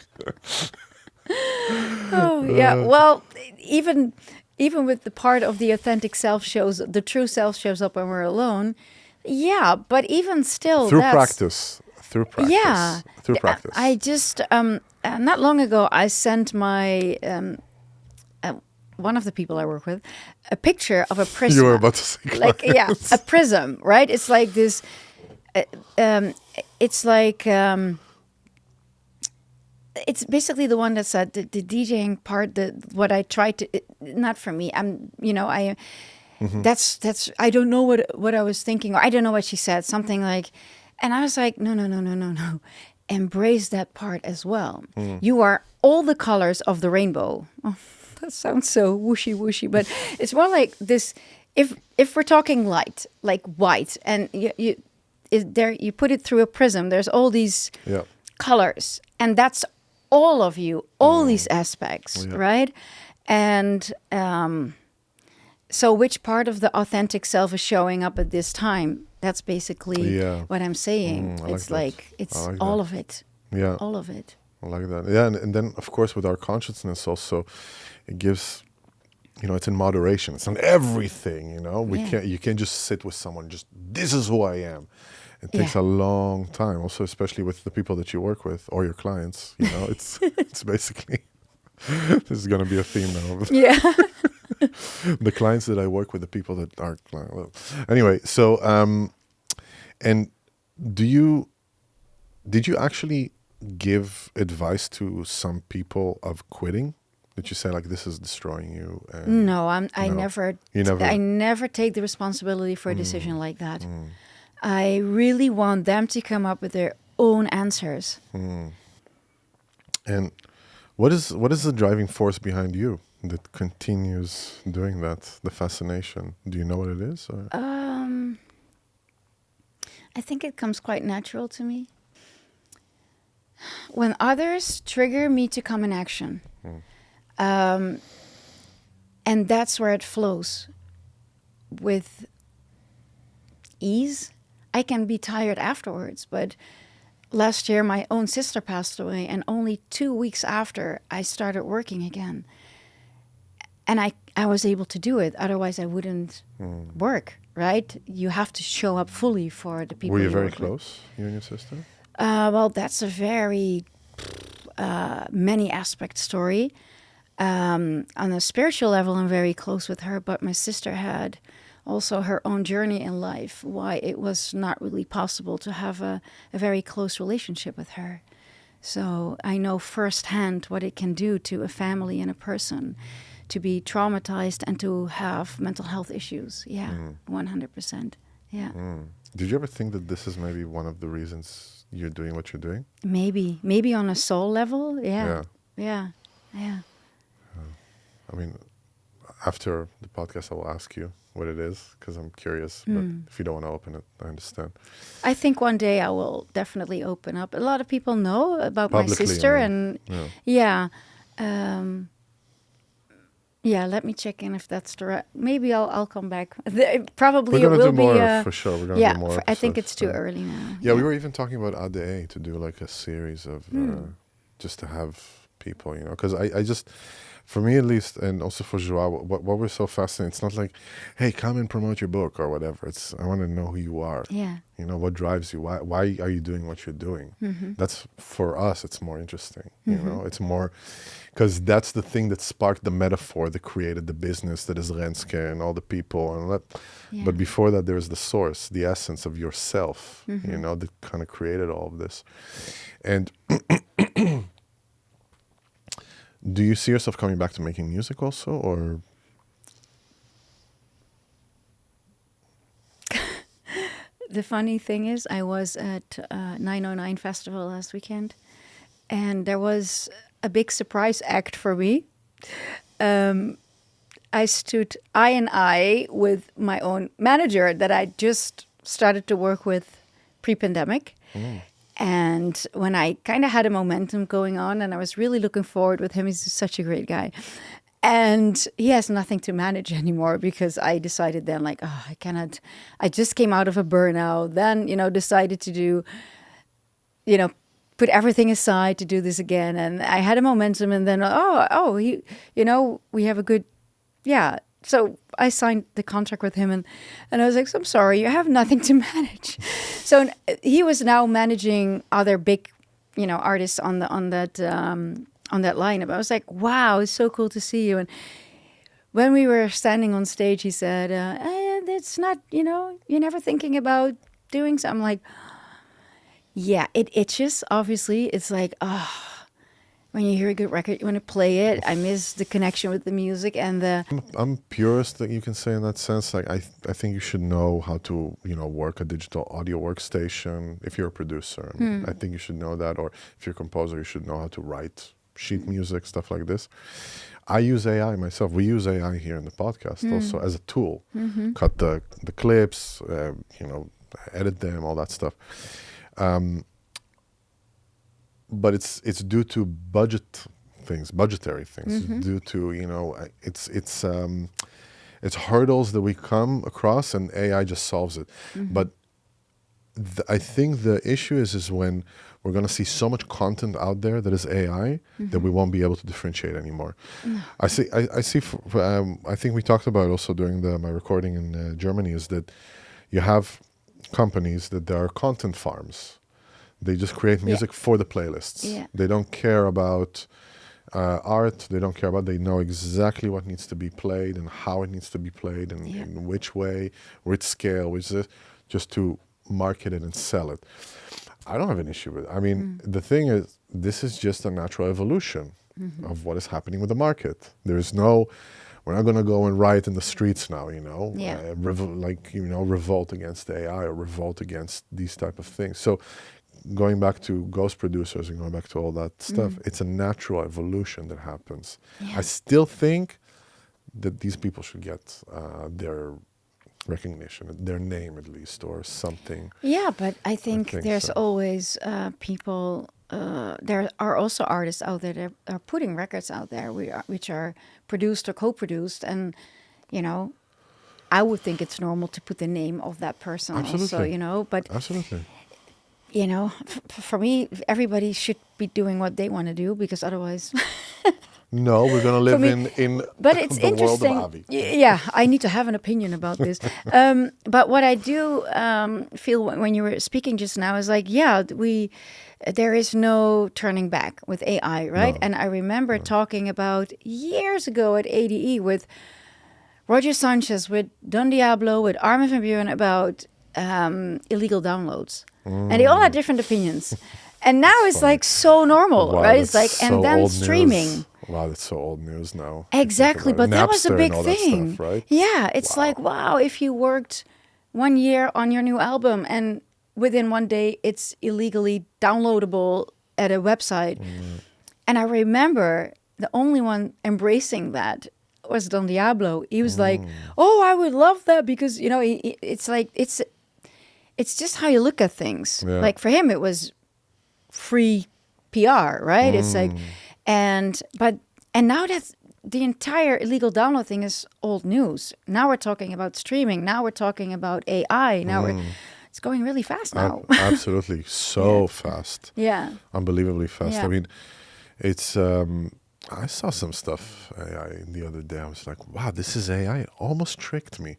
Well, even with the part of the authentic self the true self shows up when we're alone. Yeah, but even still, through practice. Yeah. Through practice. I just not long ago I sent my one of the people I work with a picture of a prism. You were about to say clients. A prism, right? It's like this. It's like it's basically the one that said the DJing part. What I tried to, not for me. That's I don't know what I was thinking, or I don't know what she said. Something like, and I was like, no. Embrace that part as well. You are all the colors of the rainbow. Oh, that sounds so whooshy, but it's more like this. If we're talking light, like white, and you put it through a prism, there's all these colors, and that's all of you, all these aspects, right? And so which part of the authentic self is showing up at this time? That's basically what I'm saying. It's like it's all of it. Yeah. All of it. I like that. Yeah, and then, of course, with our consciousness also, it gives, it's in moderation. It's on everything, You can't just sit with someone, just, this is who I am. It takes a long time, also, especially with the people that you work with or your clients, it's basically, this is going to be a theme now. Yeah. The clients that I work with, the people that are, anyway, so, and did you actually give advice to some people of quitting Did you say like this is destroying you? And No, I no, never, you never. I never take the responsibility for a decision like that. I really want them to come up with their own answers. And what is the driving force behind you that continues doing that? The fascination. Do you know what it is? Or? I think it comes quite natural to me. When others trigger me to come in action, and that's where it flows with ease. I can be tired afterwards, but last year my own sister passed away, and only 2 weeks after I started working again. And I was able to do it. Otherwise, I wouldn't work, right? You have to show up fully for the people. Were you very work with. close, you and your sister? Well, that's a very many aspect story. On a spiritual level, I'm very close with her, but my sister had also her own journey in life, why it was not really possible to have a very close relationship with her. So I know firsthand what it can do to a family and a person to be traumatized and to have mental health issues. Yeah, 100%. Yeah. Did you ever think that this is maybe one of the reasons you're doing what you're doing? Maybe on a soul level. Yeah. Yeah. Yeah. I mean, after the podcast, I will ask you what it is because I'm curious. But if you don't want to open it, I understand. I think one day I will definitely open up. A lot of people know about my Publicly, sister, I mean. and yeah. Yeah, let me check in if that's the right. Maybe I'll come back. Probably We're it gonna will do more be. for sure. We're gonna Yeah, do more. I think it's episodes, too early now. Yeah, we were even talking about ADE to do like a series of just to have people, you know, because I just, for me at least, and also for Joao, what we're so fascinated, it's not like, hey, come and promote your book or whatever. It's, I want to know who you are. Yeah. You know, what drives you? Why are you doing what you're doing? That's, for us, it's more interesting. You know, it's more, because that's the thing that sparked the metaphor that created the business that is Renske and all the people. And But before that, there's the source, the essence of yourself, you know, that kind of created all of this. And do you see yourself coming back to making music also, or? The funny thing is, I was at 909 Festival last weekend, and there was a big surprise act for me. I stood eye in eye with my own manager that I just started to work with pre-pandemic. And when I kind of had a momentum going on and I was really looking forward with him, he's such a great guy. And he has nothing to manage anymore because I decided then like, oh, I cannot, I just came out of a burnout, then, you know, decided to do, you know, put everything aside to do this again. And I had a momentum and then, he, you know, we have a good, yeah. So I signed the contract with him and I was like, I'm sorry, you have nothing to manage. So he was now managing other big, you know, artists on that lineup. I was like, wow, it's so cool to see you. And when we were standing on stage, he said, it's not, you know, you're never thinking about doing so. I'm like, yeah, it itches, obviously. It's like, when you hear a good record, you want to play it. I miss the connection with the music and the... I'm purist that you can say in that sense. Like I think you should know how to, you know, work a digital audio workstation if you're a producer. I mean, I think you should know that. Or if you're a composer, you should know how to write sheet music, stuff like this. I use AI myself. We use AI here in the podcast also as a tool. Cut the clips, you know, edit them, all that stuff. But it's due to budgetary things, due to, you know, it's hurdles that we come across and AI just solves it. But I think the issue is when we're going to see so much content out there that is AI that we won't be able to differentiate anymore. I think we talked about also during my recording in Germany is that you have companies that there are content farms. They just create music for the playlists. Yeah. They don't care about art. They don't care about. They know exactly what needs to be played and how it needs to be played and in which way, which scale, which is just to market it and sell it. I don't have an issue with it. I mean, the thing is, this is just a natural evolution. of what is happening with the market. There's no, we're not going to go and riot in the streets now, Yeah. Revolt against AI or revolt against these type of things. So going back to ghost producers and going back to all that stuff, it's a natural evolution that happens. Yeah. I still think that these people should get their recognition, their name at least, or something. Yeah, but I think there's so. always people. There are also artists out there that are putting records out there which are produced or co-produced, and I would think it's normal to put the name of that person Absolutely. also. But Absolutely. For me, everybody should be doing what they want to do, because otherwise. No, we're going to live in But it's the world interesting. of Avi. Yeah, I need to have an opinion about this. But what I do feel when you were speaking just now is like, there is no turning back with AI, right? No. And I remember talking about years ago at ADE with Roger Sanchez, with Don Diablo, with Armin van Buuren about illegal downloads. And they all had different opinions. And now it's funny. like so normal, Wow, right? It's like, that's and so then old streaming. News. Wow, that's so old news now. if you think Exactly, about it. but that was a Napster big and all that thing. stuff, right? Yeah, it's Wow. like, wow, if you worked 1 year on your new album and within one day it's illegally downloadable at a website. And I remember the only one embracing that was Don Diablo. He was like, "Oh, I would love that," because it's like it's just how you look at things. Yeah. Like for him, it was free PR, right? It's like, and now that's the entire illegal download thing is old news. Now we're talking about streaming. Now we're talking about AI. Now it's going really fast now. Absolutely. So fast. Yeah. Unbelievably fast. Yeah. I mean, it's, I saw some stuff AI the other day. I was like, wow, this is AI. It almost tricked me.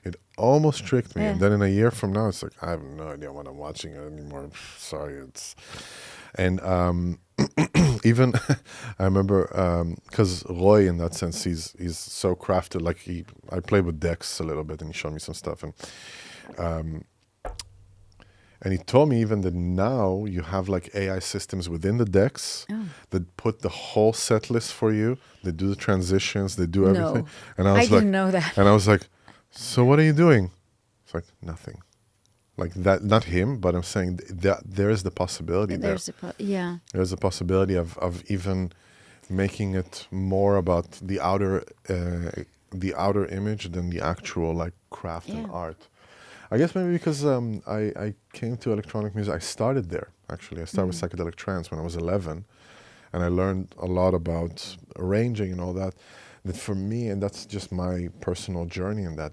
It almost tricked me. Yeah. And then in a year from now, it's like, I have no idea what I'm watching anymore. Sorry. And even I remember because Roy, in that sense, he's so crafted. Like I played with Dex a little bit, and he showed me some stuff, and he told me even that now you have like AI systems within the decks that put the whole set list for you. They do the transitions, they do everything. No, And I I was like, didn't know that. and I was like, so what are you doing? It's like nothing. Like that, not him, but I'm saying that there is the possibility there. Yeah. There's a possibility of even making it more about the outer image than the actual like craft and Yeah. art. I guess maybe because I came to electronic music. I started there, actually. I started with psychedelic trance when I was 11. And I learned a lot about arranging and all that. That for me, and that's just my personal journey in that,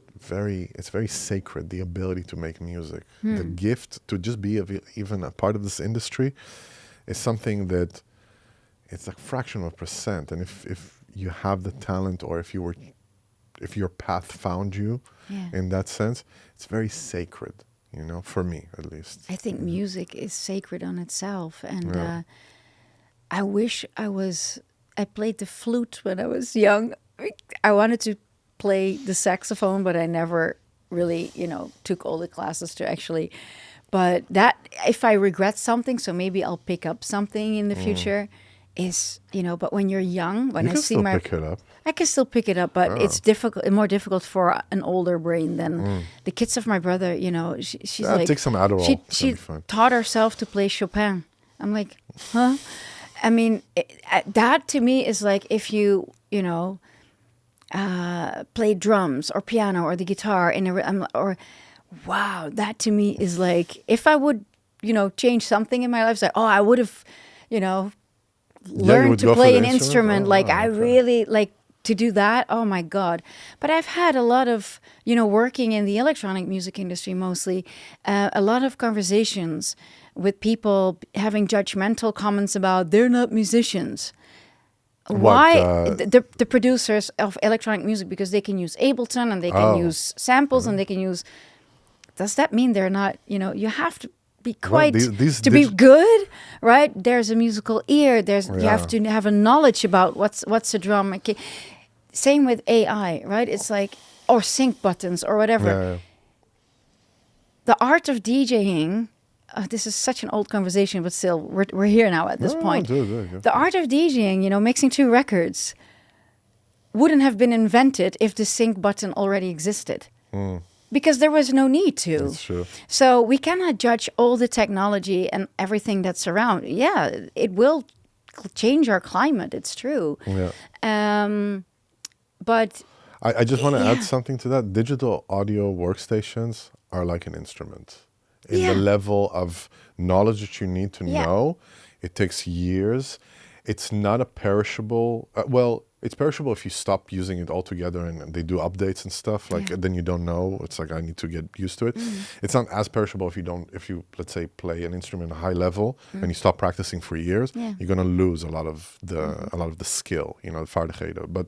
it's very sacred, the ability to make music. The gift to just be even a part of this industry is something that it's a fraction of a percent. And if you have the talent, or if your path found you in that sense, it's very sacred, for me at least. I think music is sacred on itself. And I wish I played the flute when I was young. I wanted to play the saxophone, but I never really, took all the classes to actually. But that, if I regret something, so maybe I'll pick up something in the future, is, but when you're young, when You I can see still pick it up. I can still pick it up, but it's more difficult for an older brain than the kids of my brother. She's like, take some Adderall. She It'll be fine. taught herself to play Chopin. I'm like, huh? I mean, that to me is like if you play drums or piano or the guitar wow, that to me is like if I would change something in my life, it's like, oh, I would have learned would to go for play the an instrument? instrument. Oh, Like wow, I okay. really like to do that. Oh my God. But I've had a lot of, working in the electronic music industry mostly, a lot of conversations with people having judgmental comments about they're not musicians. Why the producers of electronic music, because they can use Ableton and they can use samples and they can use. Does that mean they're not? You have to be quite to be good, right? There's a musical ear. You have to have a knowledge about what's a drum. Okay. Same with AI, right? It's like or sync buttons or whatever. Yeah. The art of DJing this is such an old conversation, but still, we're here now at this point. Do. The art of DJing, mixing two records, wouldn't have been invented if the sync button already existed. Because there was no need to. That's true. So we cannot judge all the technology and everything that's around. Yeah, it will change our climate. It's true. Yeah. But I just want to add something to that. Digital audio workstations are like an instrument. In the level of knowledge that you need to know, it takes years. It's not a perishable. It's perishable if you stop using it altogether and they do updates and stuff. Then you don't know. It's like I need to get used to it. It's not as perishable if you let's say play an instrument at a high level and you stop practicing for years. You're gonna lose a lot of the skill, the vaardigheden. But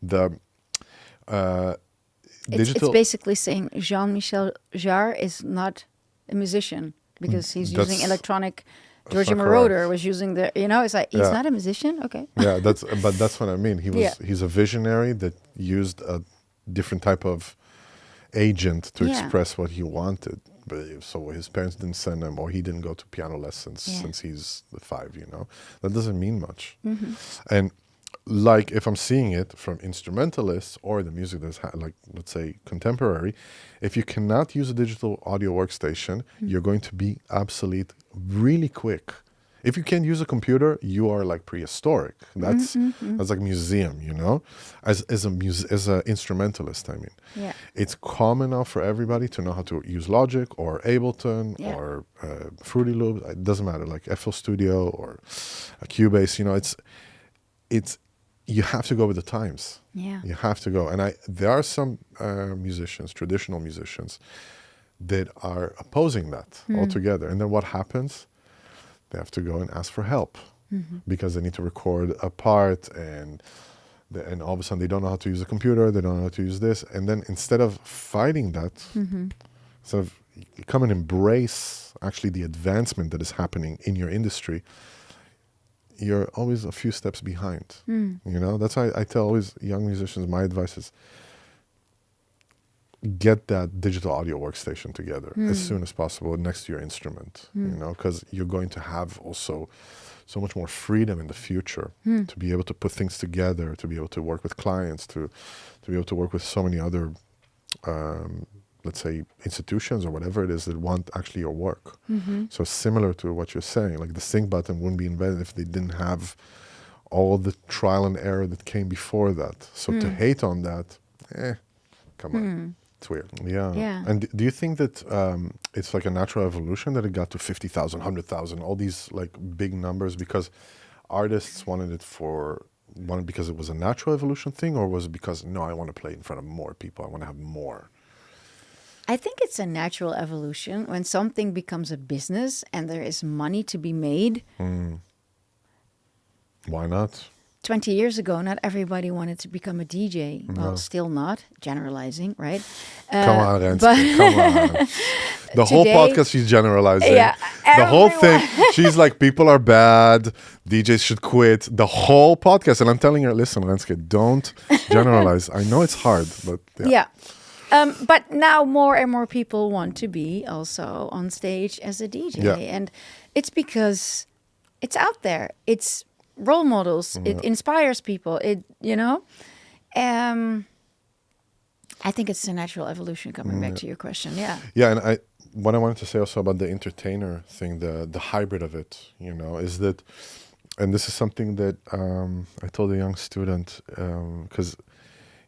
the digital. It's basically saying Jean-Michel Jarre is not a musician because he's using electronic. Georgia Moroder was using it's like he's not a musician. Okay. Yeah, that's what I mean. He's a visionary that used a different type of agent to express what he wanted. But so his parents didn't send him, or he didn't go to piano lessons since he's 5. That doesn't mean much. And like if I'm seeing it from instrumentalists or the music that's like let's say contemporary, if you cannot use a digital audio workstation, you're going to be obsolete really quick. If you can't use a computer, you are like prehistoric. That's like museum, as a instrumentalist. I mean, it's common now for everybody to know how to use Logic or Ableton or Fruity Loops. It doesn't matter, like FL Studio or Cubase. It's you have to go with the times. Yeah, you have to go. And there are some musicians, traditional musicians, that are opposing that altogether. And then what happens? They have to go and ask for help because they need to record a part and all of a sudden they don't know how to use a computer, they don't know how to use this. And then instead of fighting that, instead of come and embrace actually the advancement that is happening in your industry, you're always a few steps behind. That's why I tell always young musicians, my advice is get that digital audio workstation together as soon as possible next to your instrument, because you're going to have also so much more freedom in the future to be able to put things together, to be able to work with clients, to be able to work with so many other let's say institutions or whatever it is that want actually your work. So similar to what you're saying, like the sync button wouldn't be invented if they didn't have all the trial and error that came before that. So to hate on that, come on. It's weird. Yeah. And do you think that it's like a natural evolution that it got to 50,000, 100,000, all these like big numbers because artists wanted it because it was a natural evolution thing, or was it because, no, I want to play in front of more people, I want to have more? I think it's a natural evolution. When something becomes a business and there is money to be made. Why not? 20 years ago, not everybody wanted to become a DJ. Well, still not, generalizing, right? Come on, Renske, come on. The whole Today, podcast, she's generalizing. Yeah, the whole thing, she's like, people are bad, DJs should quit. The whole podcast. And I'm telling her, listen, Renske, don't generalize. I know it's hard, but yeah. But now more and more people want to be also on stage as a DJ. Yeah. And it's because it's out there. It's role models. It inspires people. I think it's a natural evolution, coming back to your question. Yeah, and what I wanted to say also about the entertainer thing, the hybrid of it, is that, and this is something that I told a young student, because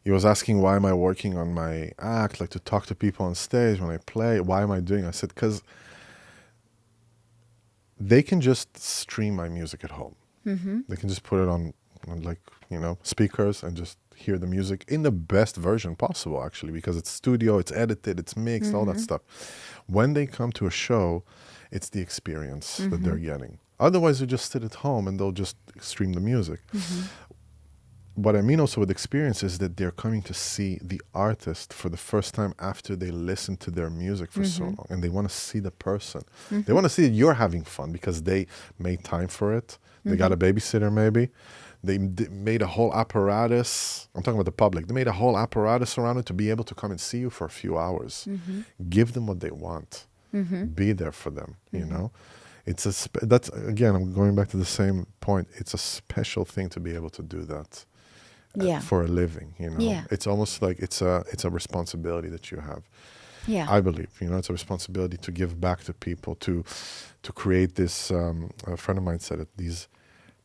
he was asking, why am I working on my act, like to talk to people on stage when I play, why am I doing it? I said, because they can just stream my music at home. They can just put it on like, speakers and just hear the music in the best version possible, actually, because it's studio, it's edited, it's mixed, all that stuff. When they come to a show, it's the experience that they're getting. Otherwise, they just sit at home and they'll just stream the music. What I mean also with experience is that they're coming to see the artist for the first time after they listen to their music for so long, and they want to see the person. They want to see that you're having fun because they made time for it. They got a babysitter maybe. They made a whole apparatus. I'm talking about the public. They made a whole apparatus around it to be able to come and see you for a few hours. Give them what they want. be there for them, you know. It's that's again, I'm going back to the same point. It's a special thing to be able to do that for a living, you know. Yeah. It's almost like it's a responsibility that you have. Yeah. I believe, you know, it's a responsibility to give back to people, to create this. A friend of mine said it. These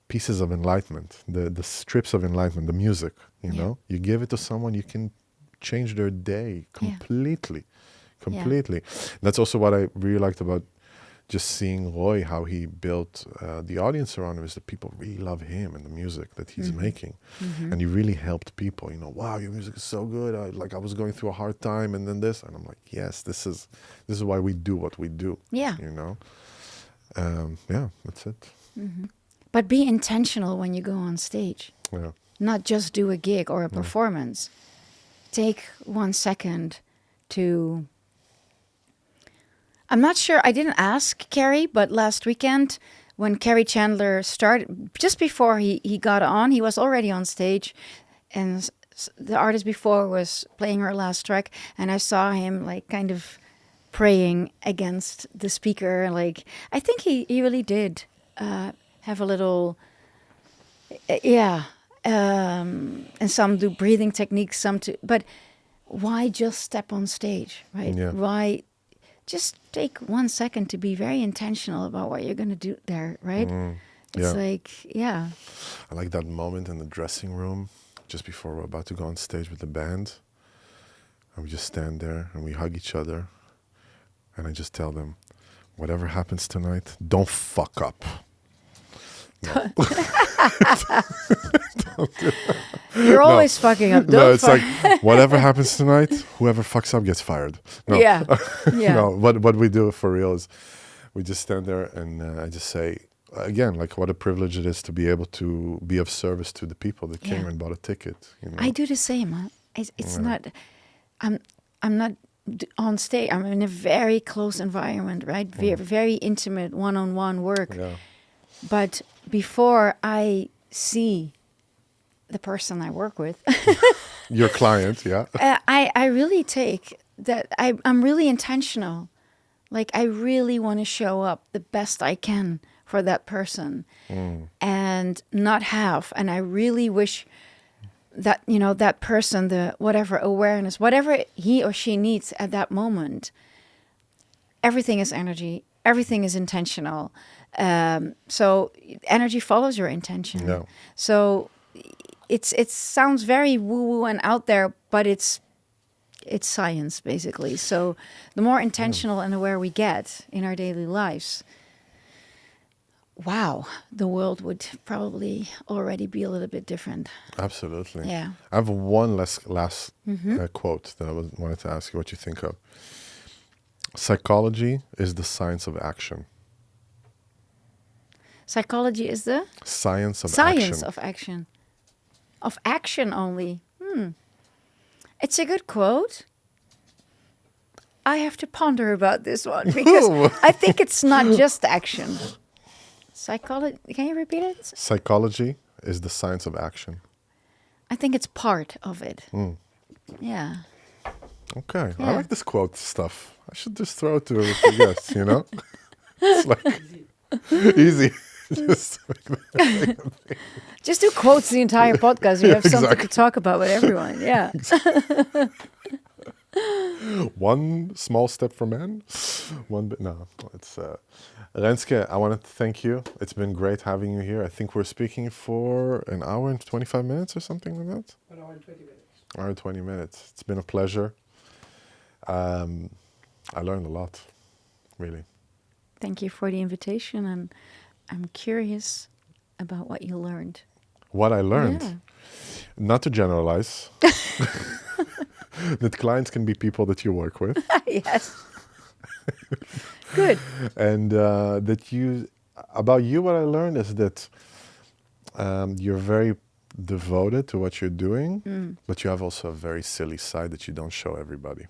pieces of enlightenment, the strips of enlightenment, the music. You know, you give it to someone, you can change their day completely. That's also what I really liked about just seeing Roy, how he built the audience around him, is that people really love him and the music that he's making. And he really helped people, you know, wow, your music is so good. I was going through a hard time and then this. And I'm like, yes, this is why we do what we do. Yeah. You know? That's it. But be intentional when you go on stage. Yeah. Not just do a gig or a performance. Take 1 second to... I'm not sure, I didn't ask Carrie, but last weekend when Carrie Chandler started, just before he got on, he was already on stage, and the artist before was playing her last track, and I saw him like kind of praying against the speaker. Like, I think he really did have a little, and some do breathing techniques, but why just step on stage, right? Yeah. Why just take 1 second to be very intentional about what you're going to do there, right? It's I like that moment in the dressing room just before we're about to go on stage with the band. And we just stand there and we hug each other. And I just tell them, whatever happens tonight, don't fuck up. No. You're always fucking up. No, it's like, whatever happens tonight, whoever fucks up gets fired. No. Yeah. No, what we do for real is we just stand there and I just say, again, like what a privilege it is to be able to be of service to the people that came and bought a ticket. You know? I do the same. Huh? It's not, I'm not on stage. I'm in a very close environment, right? Very intimate, one-on-one work. Yeah. But before I see the person I work with, Your client, yeah. I really take that. I'm really intentional. Like, I really want to show up the best I can for that person and not have. And I really wish that, you know, that person, the whatever awareness, whatever he or she needs at that moment, everything is energy. Everything is intentional. So energy follows your intention. Yeah. So it sounds very woo-woo and out there, but it's science, basically. So the more intentional and aware we get in our daily lives, wow, the world would probably already be a little bit different. Absolutely. Yeah. I have one last quote that I wanted to ask you what you think of. Psychology is the science of action. Psychology is the Science of science action. of action. Of action only. It's a good quote. I have to ponder about this one because I think it's not just action. Psychology. Can you repeat it? Psychology is the science of action. I think it's part of it. Yeah. Okay. Yeah. I like this quote stuff. I should just throw it to guests, you know? It's like easy. Just do quotes the entire podcast. You have something to talk about with everyone. Yeah. One small step for man. It's Renske, I want to thank you. It's been great having you here. I think we're speaking for an hour and 25 minutes or something like that. 1 hour and 20 minutes. Hour and 20 minutes. It's been a pleasure. I learned a lot, really. Thank you for the invitation, and I'm curious about what you learned. What I learned, Yeah. not to generalize, that clients can be people that you work with. Yes. Good. And about you, what I learned is that you're very devoted to what you're doing, but you have also a very silly side that you don't show everybody.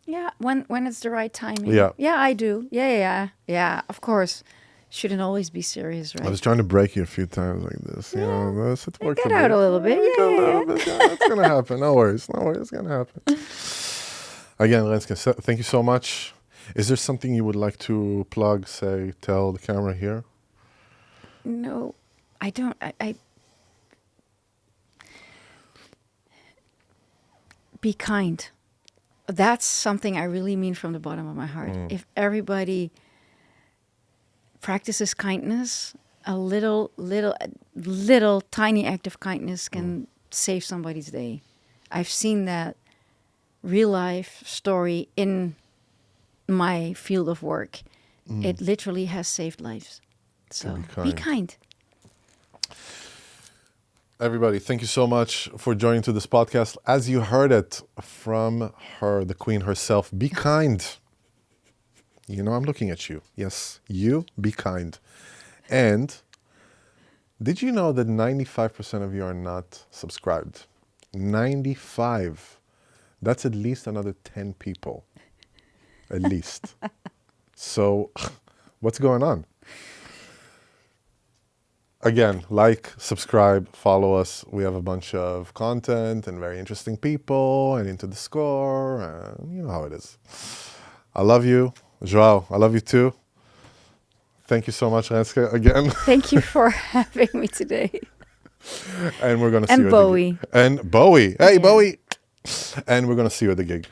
Yeah, when it's the right timing. Yeah. Yeah, I do. Yeah, of course. Shouldn't always be serious, right? I was trying to break you a few times like this. You know, this it worked Get a out bit. a little bit. Get a Yeah. little bit. Yeah, it's going to happen. No worries. It's going to happen. Again, Renske, thank you so much. Is there something you would like to plug, say, tell the camera here? No, I don't. I be kind. That's something I really mean from the bottom of my heart. If everybody practices kindness, a little tiny act of kindness can save somebody's day. I've seen that real life story in my field of work. It literally has saved lives. So be kind. Everybody, thank you so much for joining to this podcast. As you heard it from her, the queen herself, be kind. You know, I'm looking at you. Yes, you, be kind. And did you know that 95% of you are not subscribed? 95. That's at least another 10 people. At least. So, what's going on? Again, like, subscribe, follow us. We have a bunch of content and very interesting people and into the score. And you know how it is. I love you. Joao, I love you too. Thank you so much, Renske, again. Thank you for having me today. And we're going to see And you Bowie. at the gig. And Bowie. Hey, Yeah. Bowie. And we're going to see you at the gig.